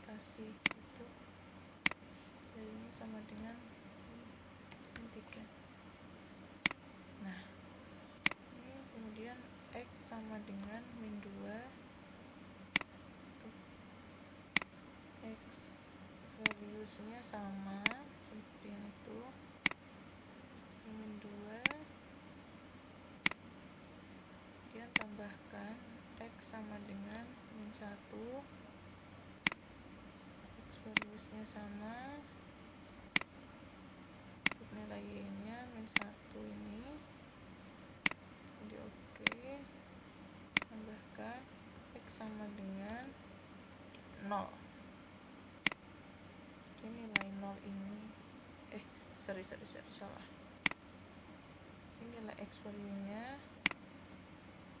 kasih itu. Ini sama dengan min 3. Nah, ini kemudian X sama dengan min 2. X values-nya sama seperti ini tuh, min 2, kemudian tambahkan X sama dengan min 1, X values-nya sama, untuk nilai Y nya min 1 ini, jadi oke, tambahkan X sama dengan 0. Ini nilai 0 ini salah, ini nilai X value nya,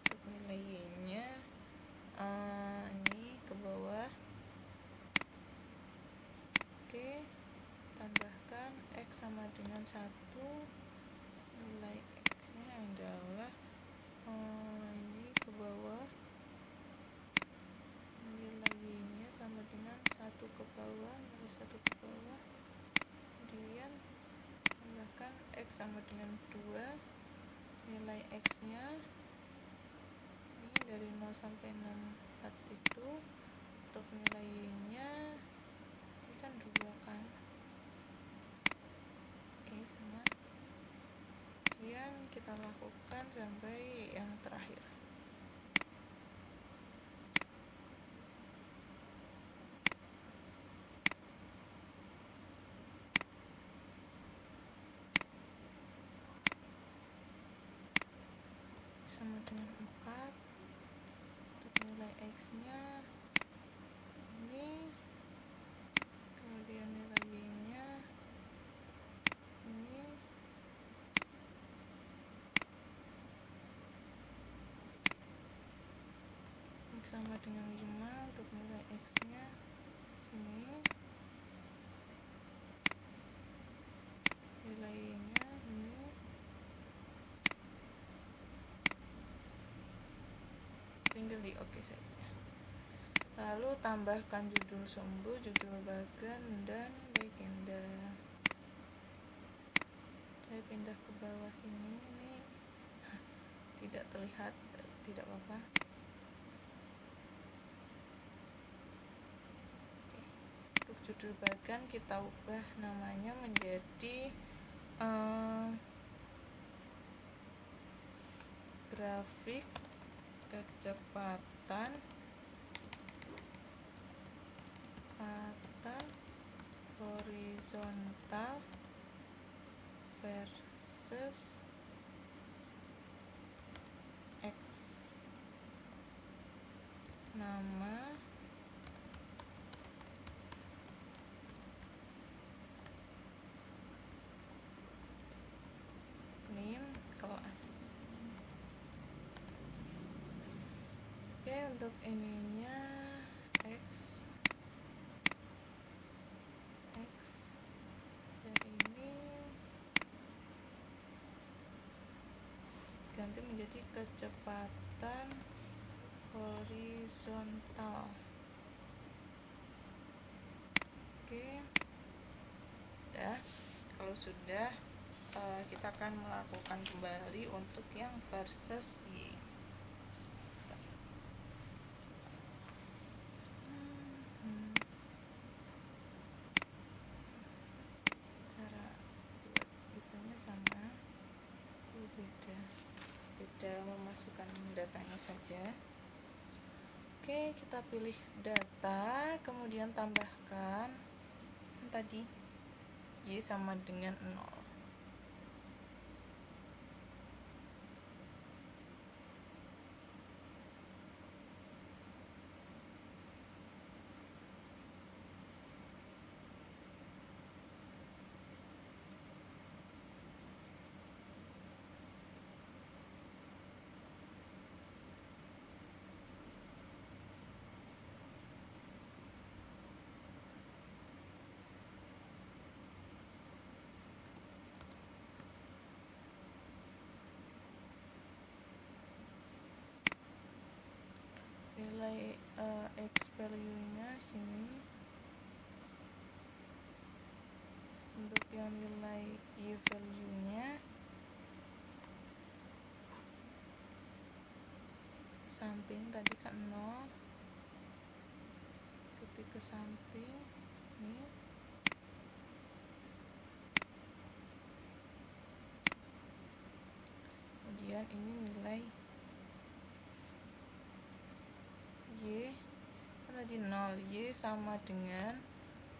untuk nilai Y nya ini ke bawah. Oke, tambahkan X sama dengan 1, nilai X nya adalah ini ke bawah, nilai y-nya sama dengan 1 ke bawah, nilai 1 ke bawah, kemudian tambahkan x sama dengan 2, nilai x-nya ini dari 0 sampai 64 itu, untuk nilai y-nya ini kan 2 kan, oke, sama. Kemudian kita lakukan sampai yang terakhir. Sama dengan 4, untuk nilai x-nya ini, kemudian nilai y-nya ini, x sama dengan 5, untuk nilai x-nya sini, nilai y-nya ini, tinggal di oke saja. Lalu tambahkan judul sumbu, judul bagan, dan legenda. Saya pindah ke bawah sini, ini tidak terlihat, tidak apa-apa. Untuk judul bagan kita ubah namanya menjadi grafik kecepatan horizontal versus X. Nama name kelas. Oke, untuk ininya X dari ini ganti menjadi kecepatan horizontal. Oke, udah. Kalau sudah, kita akan melakukan kembali untuk yang versus Y. Cara buat itunya sama, beda memasukkan datanya saja. Oke, kita pilih data, kemudian tambahkan tadi Y sama dengan 0. Nilai X value-nya sini. Untuk yang nilai Y value-nya samping tadi kan 0, ketik ke samping ini, kemudian ini nilai Y tadi 0, Y sama dengan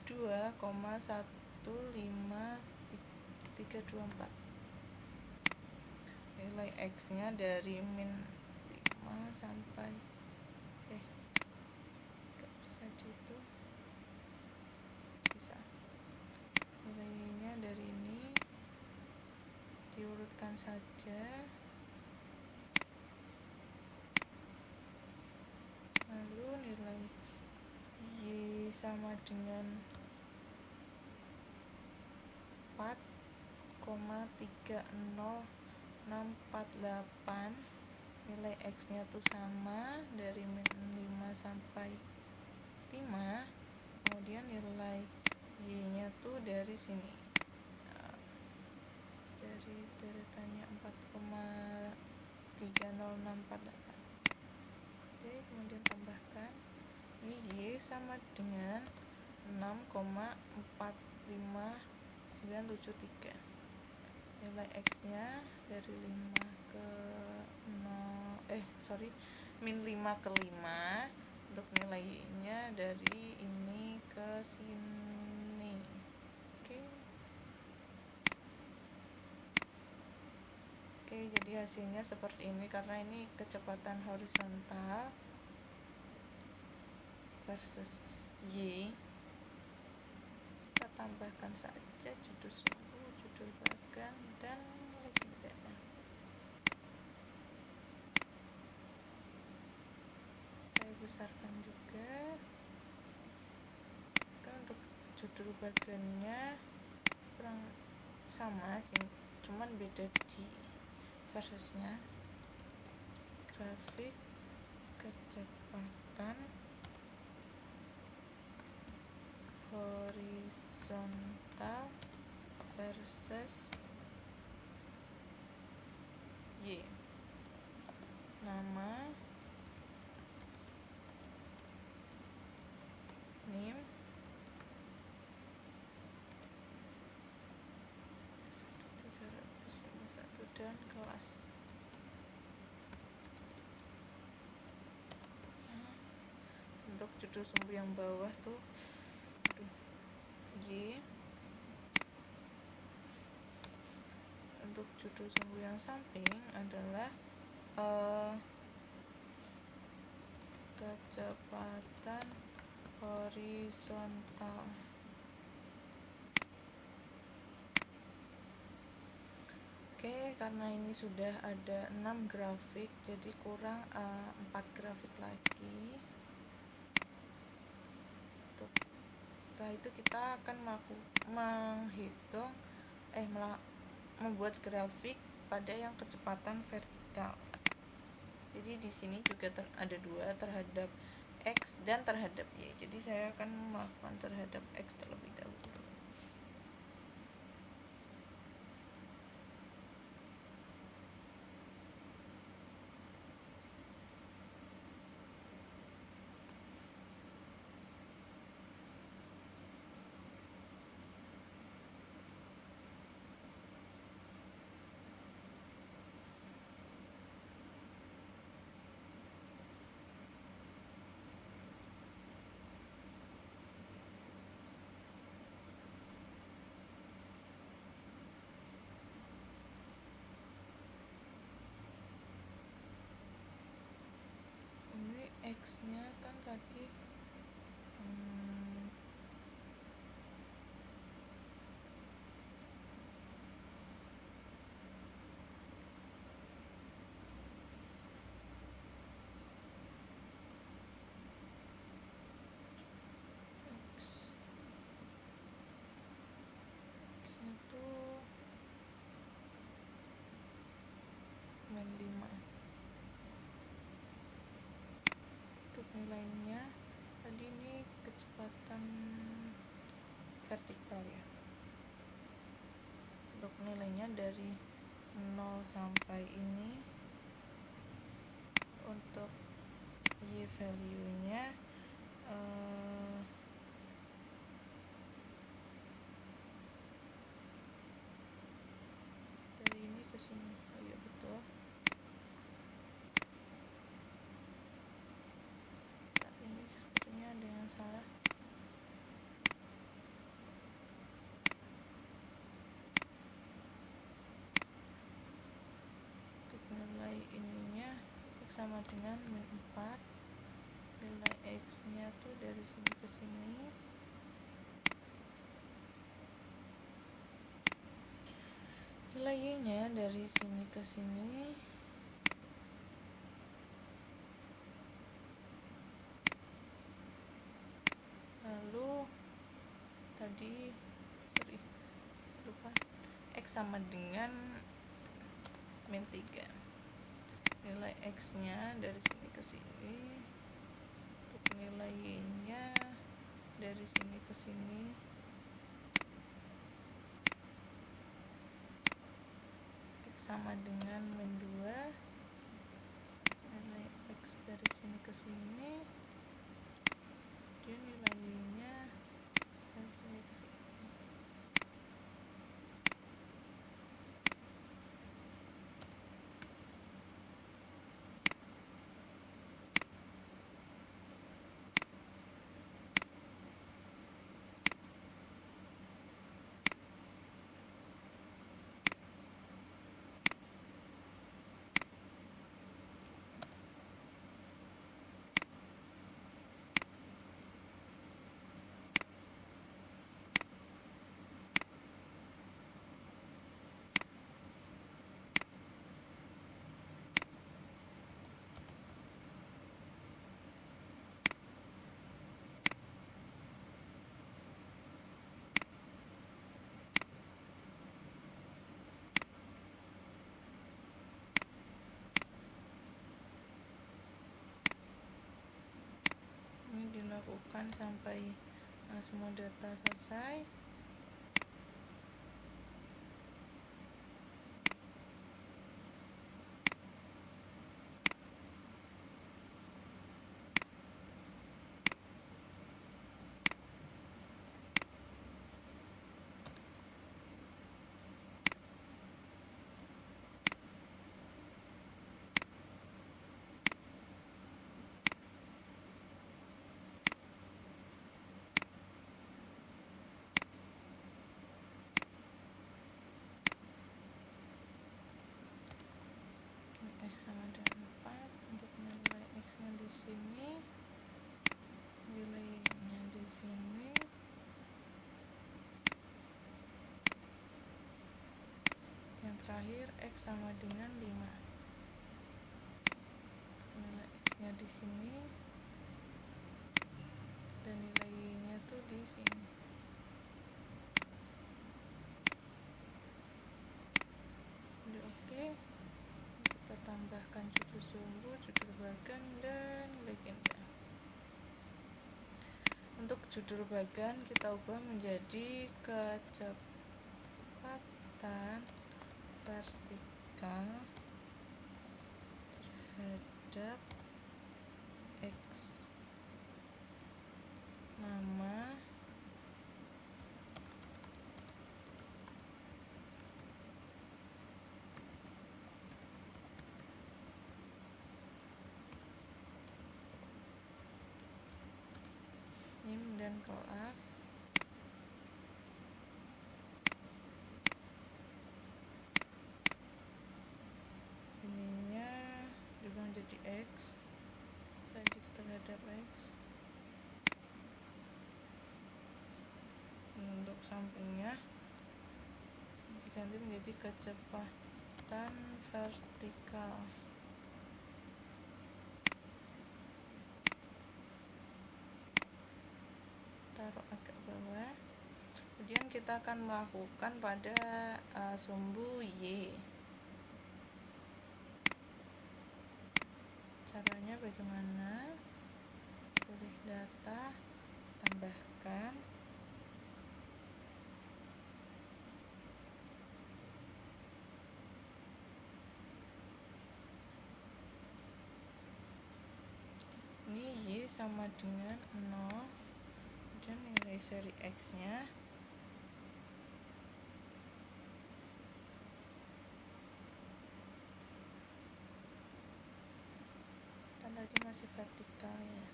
2,15324. Nilai X nya dari min 5 sampai gak bisa itu, bisa. Nilainya dari ini diurutkan saja, lalu nilai Y sama dengan 4,30 648, nilai X nya tuh sama dari min 5 sampai 5, kemudian nilai Y nya tuh dari sini, dari deretannya 4,30648. Oke, kemudian tambahkan ini Y sama dengan 6,45973. Nilai X nya dari 5 ke 0 min 5 ke 5. Untuk nilai Y nya dari ini ke sini. Oke, jadi hasilnya seperti ini karena ini kecepatan horizontal versus Y. Kita tambahkan saja judul sumbu, judul bagan, dan legendanya. Saya besarkan juga. Untuk judul bagannya kurang sama, cuman beda di versusnya. Grafik kecepatan horizontal versus Y. Nama, NIM, dan kelas. Untuk judul sumbu yang bawah tuh Y. Untuk judul sumbu yang samping adalah kecepatan horizontal. Oke, karena ini sudah ada 6 grafik, jadi kurang 4 grafik lagi. Setelah itu kita akan membuat grafik pada yang kecepatan vertikal. Jadi di sini juga ada 2, terhadap X dan terhadap Y. Jadi saya akan melakukan terhadap X terlebih dahulu. X nya kan tadi X nya tuh min 5. Untuk nilainya tadi ini kecepatan vertikal ya. Untuk nilainya dari 0 sampai ini. Untuk Y value nya dari ini ke sini. Oh iya betul. Ini sepertinya ada yang salah. Untuk nilai ininya X sama dengan min 4. Nilai X nya tuh dari sini ke sini. Nilai Y nya dari sini ke sini. Lalu tadi lupa, X sama dengan min 3. Nilai X nya dari sini ke sini, untuk nilai Y nya dari sini ke sini, X sama dengan min 2. Nilai X dari sini ke sini, dia nilai Y nya dari sini ke sini. Ini dilakukan sampai semua data selesai. X sama dengan 4. Untuk nilai X nya di sini, nilai Y nya di sini, yang terakhir X sama dengan 5. Nilai X nya di sini dan nilai Y nya tuh di sini. Udah oke. Kita tambahkan judul sumbu, judul bagan, dan legenda. Untuk judul bagan kita ubah menjadi kecepatan vertikal terhadap X. Nama, NIM dan kelas. Ininya diubah menjadi X, tadi terhadap X. Untuk sampingnya diganti menjadi kecepatan vertikal. Taruh agak bawah. Kemudian kita akan melakukan pada sumbu Y. Caranya bagaimana? Pilih data, tambahkan, ini Y sama dengan 0, dan nilai seri X nya kan tadi masih vertikal ya.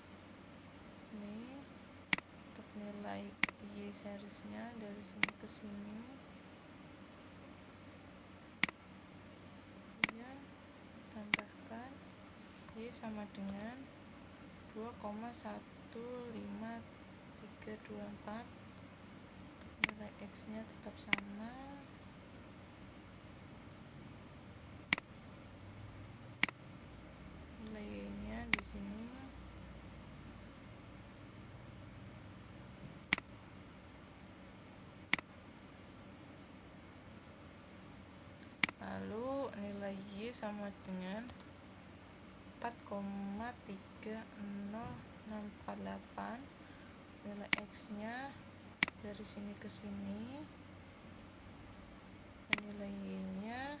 Ini untuk nilai Y serisnya dari sini ke sini, kemudian tambahkan Y sama dengan 2,15324. Nilai X nya tetap sama, nilai Y nya di sini, lalu untuk nilai Y sama dengan 4,30648. Nilai X nya dari sini ke sini, dan nilai Y nya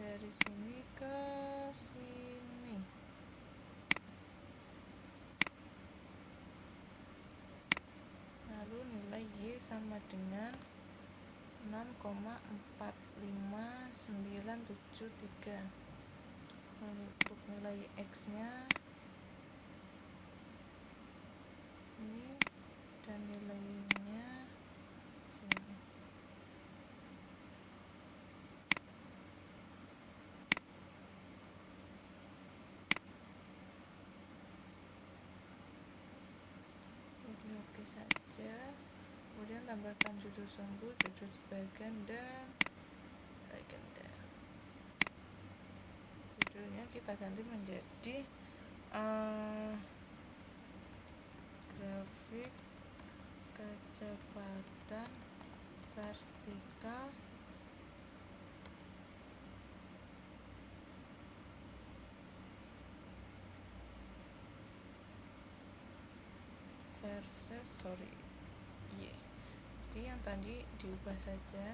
dari sini ke sini. Lalu nilai Y sama dengan 6,45973. Untuk nilai X nya ini, dan nilainya sini. Jadi oke saja. Kemudian tambahkan judul sumbu, judul bagian, dan legenda. Judulnya kita ganti menjadi grafik kecepatan vertikal versus Y. Jadi yang tadi diubah saja.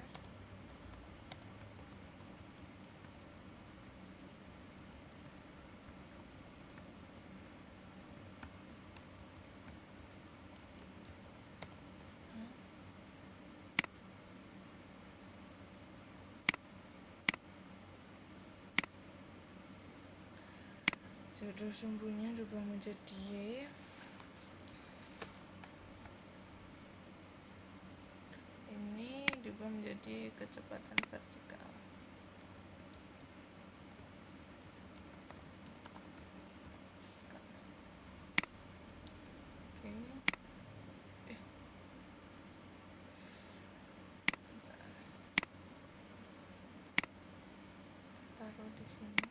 Judul sumbunya diubah menjadi Y. Ini diubah menjadi kecepatan vertikal. Oke. Taruh di sini.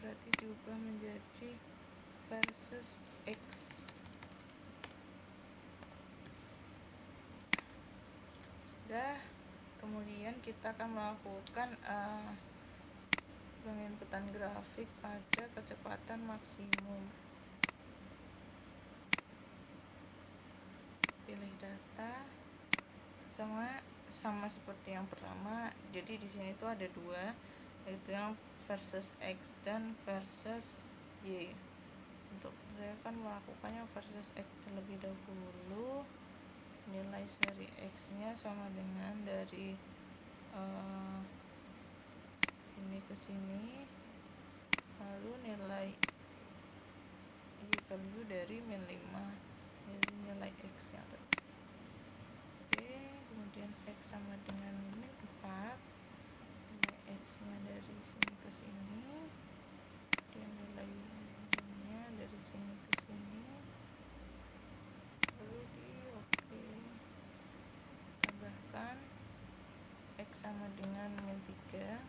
Berarti diubah menjadi versus X. Sudah. Kemudian kita akan melakukan penginputan grafik pada kecepatan maksimum. Pilih data, sama seperti yang pertama. Jadi di sini itu ada dua, yaitu yang versus X dan versus Y. Untuk saya akan melakukannya versus X terlebih dahulu. Nilai seri X nya sama dengan dari ini ke sini, lalu nilai Y value dari min 5, jadi nilai X yang tadi. Oke, kemudian X sama dengan min 4, nilai X nya dari sini ke sini, dan nilai Y nya dari sini ke sini, lalu oke, tambahkan X sama dengan min 3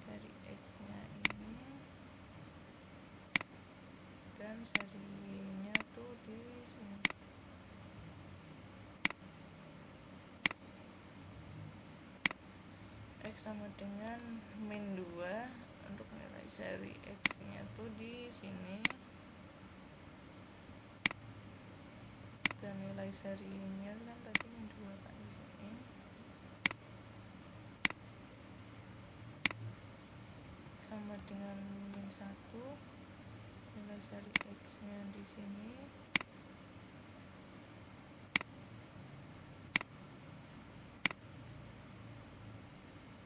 dari X nya ini, dan serinya tuh di sini. X sama dengan min 2 untuk nilai seri X nya tuh di sini, dan nilai serinya kan tadi min 2 kan di sini. X sama dengan min 1, nilai seri X nya di sini,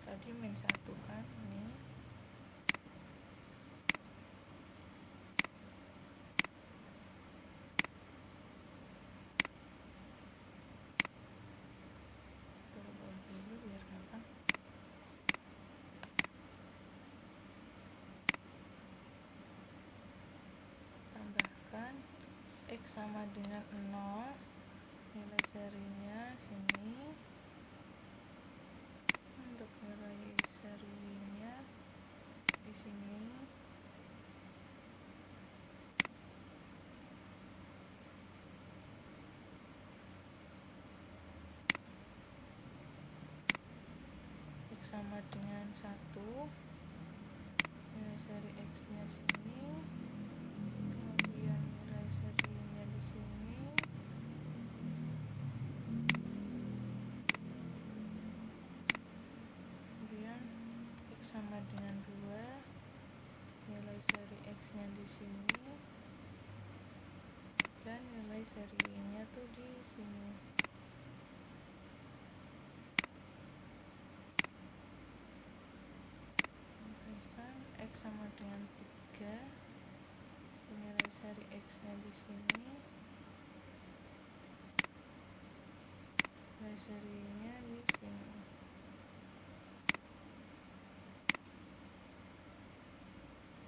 tadi min 1 kan, ini terubah dulu biar gampang. Tambahkan X sama dengan 0, nilai serinya sini, untuk nilai serinya di sini, sama dengan 1, nilai seri X nya sini, kemudian nilai serinya di sini, kemudian X sama dengan 2, nilai seri X nya di sini, dan nilai serinya tuh di sini. X sama dengan 3, nilai seri X nya di sini, nilai serinya di sini.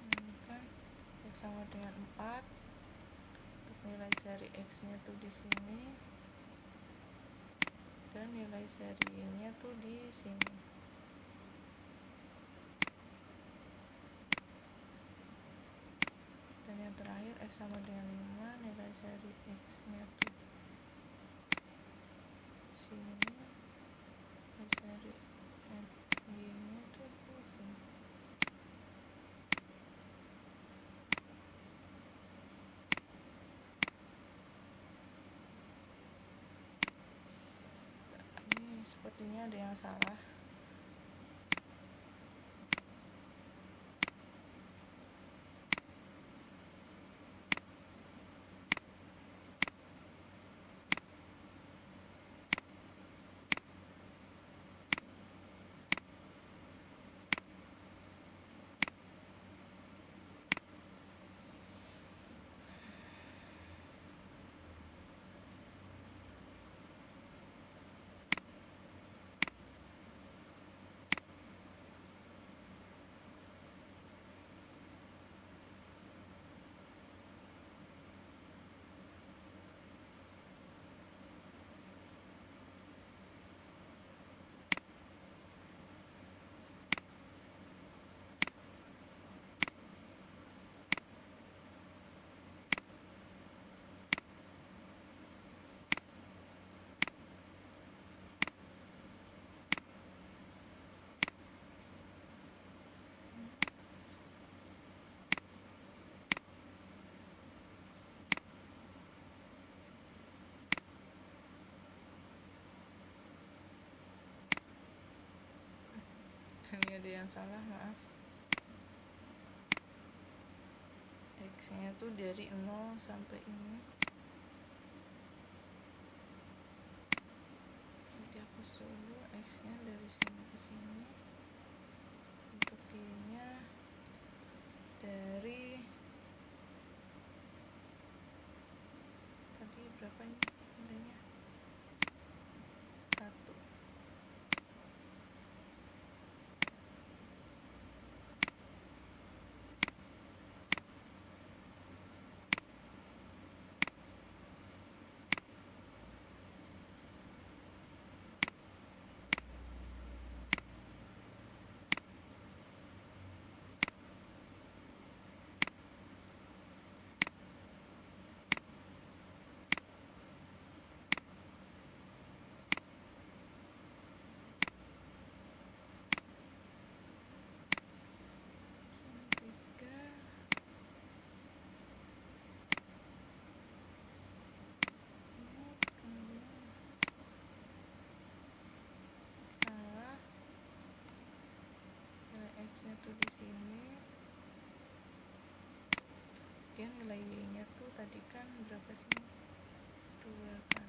Ini kan X sama dengan 4, untuk nilai seri X nya tuh di sini, dan nilai serinya tuh di sini. Dan yang terakhir X sama dengan 5, nilai seri X nya tuh sini, nilai seri Y nya tuh di sini. Ini sepertinya ada yang salah. Ini ada yang salah, maaf. X nya tuh dari 0 sampai ini. Dihapus dulu X nya dari sini ke sini. Untuk Y nya dari tadi berapa nilainya? 1. X-nya tuh di sini. Kemudian nilai Y-nya tuh tadi kan berapa sih? 2 kan.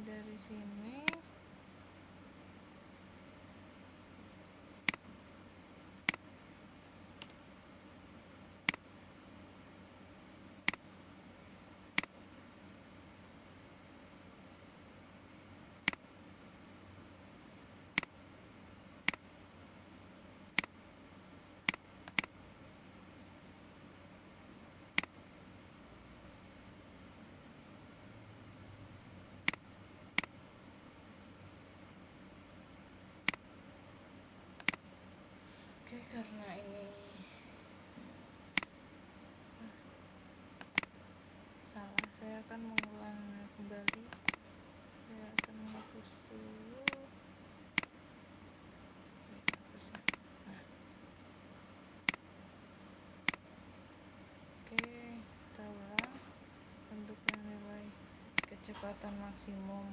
dari sini karena ini salah, saya akan mengulang kembali. Saya akan menghapus dulu. Nah, kita ulang untuk nilai kecepatan maksimum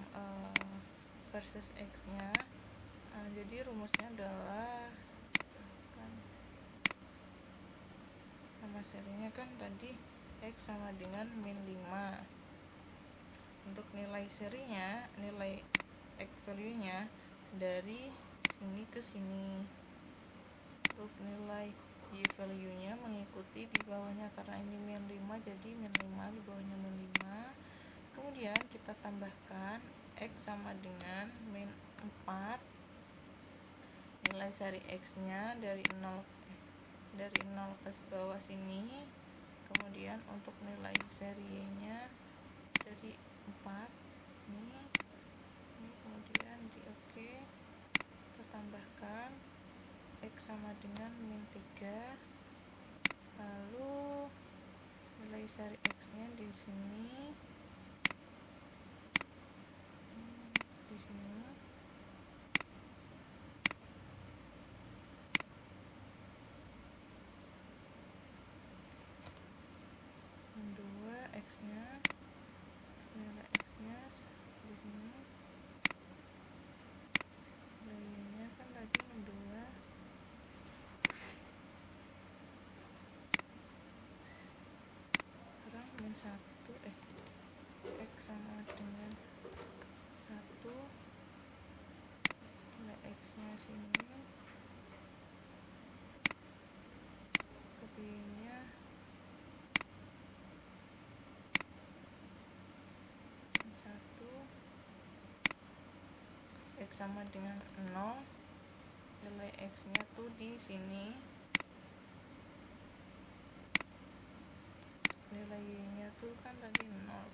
versus x nya. Jadi rumusnya adalah nama serinya kan tadi x sama dengan min 5. Untuk nilai serinya, nilai x value nya dari sini ke sini. Untuk nilai y value nya mengikuti di bawahnya, karena ini min 5 jadi min 5, di bawahnya min 5. Kemudian kita tambahkan x sama dengan min 4. Nilai seri x nya dari 0 ke bawah sini. Kemudian untuk nilai seri y nya dari 4 ini kemudian di oke. Kita tambahkan x sama dengan min 3. Lalu nilai seri x nya di sini, x-nya, nilai x-nya di sini, nilainya kan tadi 2, sekarang min 1, x sama dengan 1, nilai x-nya sini, kopinya min 1, x sama dengan 0, nilai x-nya tuh di sini, nilai y-nya tuh kan tadi 0 kan.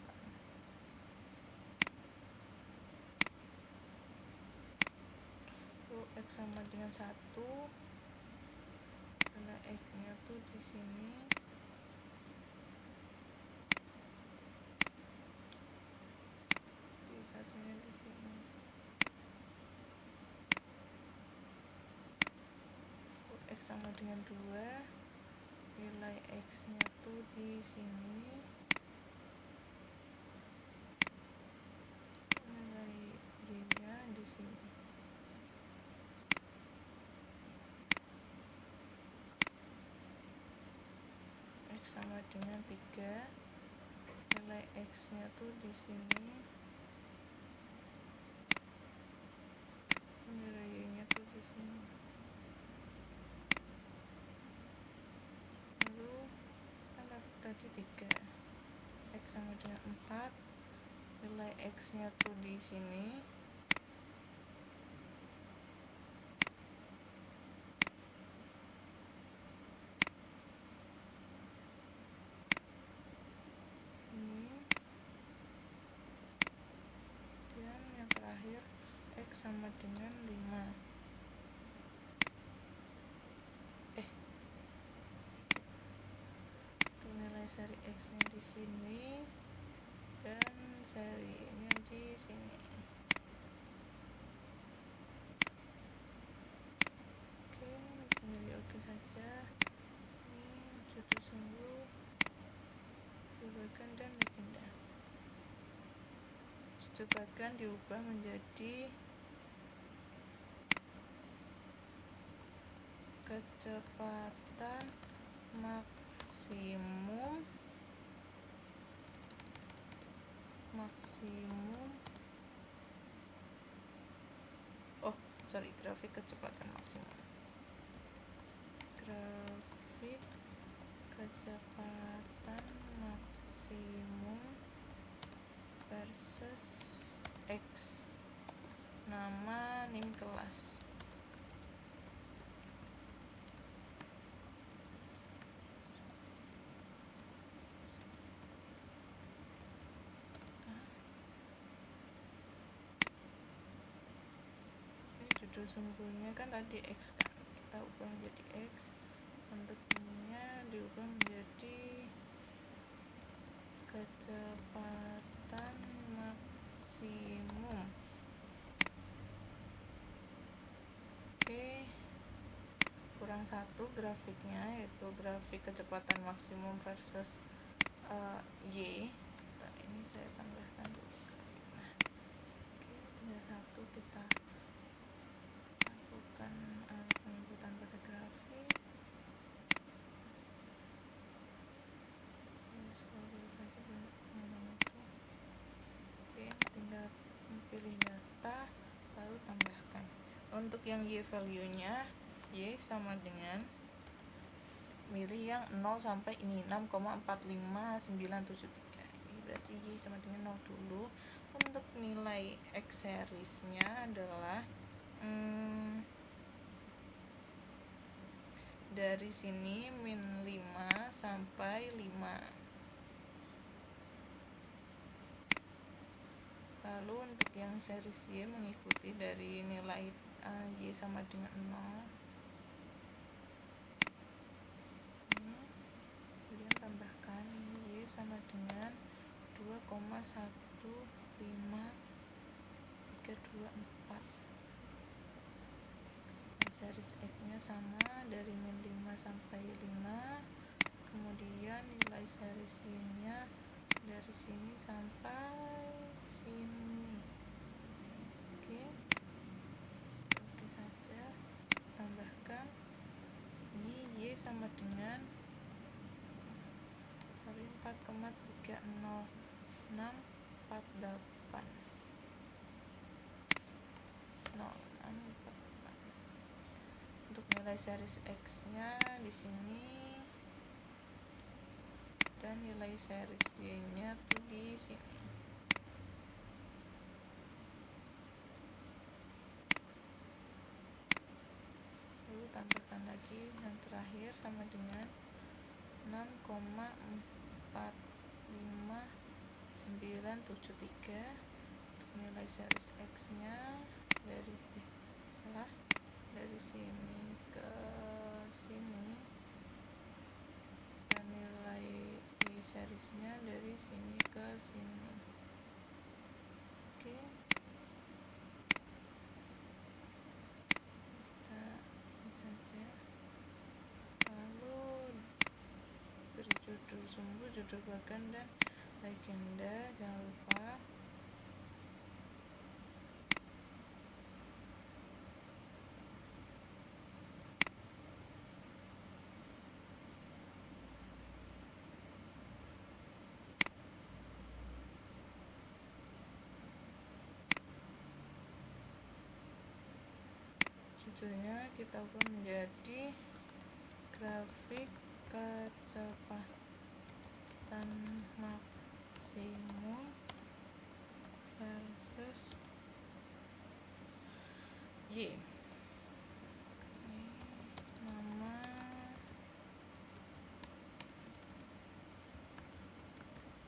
Lalu x sama dengan 1, nilai x-nya tuh di sini, di satunya di sini. X sama dengan 2, nilai x-nya tuh di sini, nilai y-nya di sini. X sama dengan 3, nilai x-nya tuh di sini, nilai y-nya tuh di sini. Lalu kan tadi 3, x sama dengan 4, nilai x-nya tuh di sini, ini, dan yang terakhir x sama dengan 5. Itu nilai seri x-nya di sini dan serinya di sini. Jadi oke saja. Ini cukup sungguh, diubahkan dan dipindah. Cobakan diubah menjadi kecepatan maksimum grafik kecepatan maksimum. Grafik kecepatan maksimum versus X. Nama nim kelas. Judul sumbernya kan tadi X kan, kita ubah menjadi X. Untuk ininya diubah menjadi kecepatan maksimum. Oke, kurang satu grafiknya, yaitu grafik kecepatan maksimum versus Y. Ini saya tambahkan dulu grafiknya. Oke, tinggal satu kita lakukan penginputan pada grafik. Saya scroll dulu saja itu. Oke, tinggal pilih data lalu tambahkan. Untuk yang Y value nya, Y sama dengan milih yang 0 sampai ini 6,45973. Ini berarti Y sama dengan 0 dulu. Untuk nilai X series nya adalah dari sini min 5 sampai 5. Lalu untuk yang series Y mengikuti dari nilai Y sama dengan 0. Kemudian tambahkan Y sama dengan 2,15324. Series X nya sama dari min 5 sampai 5. Kemudian nilai series Y nya dari sini sampai sini. Oke saja, tambahkan ini Y sama dengan 4,30648. Untuk nilai series X nya di sini dan nilai series Y nya tuh di sini. Lalu tambahkan lagi yang terakhir sama dengan 6,45973. Untuk nilai series X nya dari sini ke sini, dan nilai Y series nya dari sini ke sini. Oke, kita saja. Lalu beri judul sumber, judul bagan, dan legenda. Jangan lupa. Judulnya kita ubah menjadi grafik kecepatan maksimum versus Y. Ini nama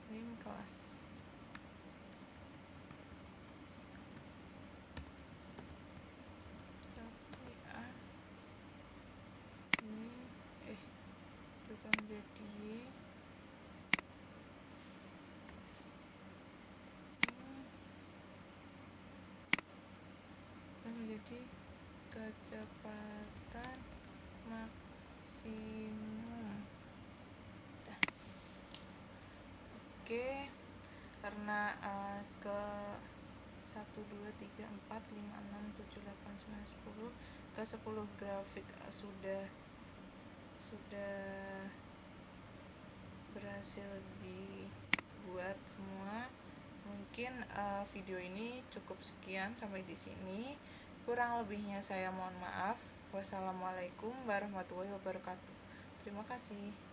nim kelas. Menjadi Y. Menjadi kecepatan maksimum. Oke, karena ke 1, 2, 3, 4, 5, 6, 7, 8, 9, 10 ke 10 grafik sudah berhasil dibuat semua. Mungkin video ini cukup sekian sampai di sini. Kurang lebihnya saya mohon maaf. Wassalamualaikum warahmatullahi wabarakatuh. Terima kasih.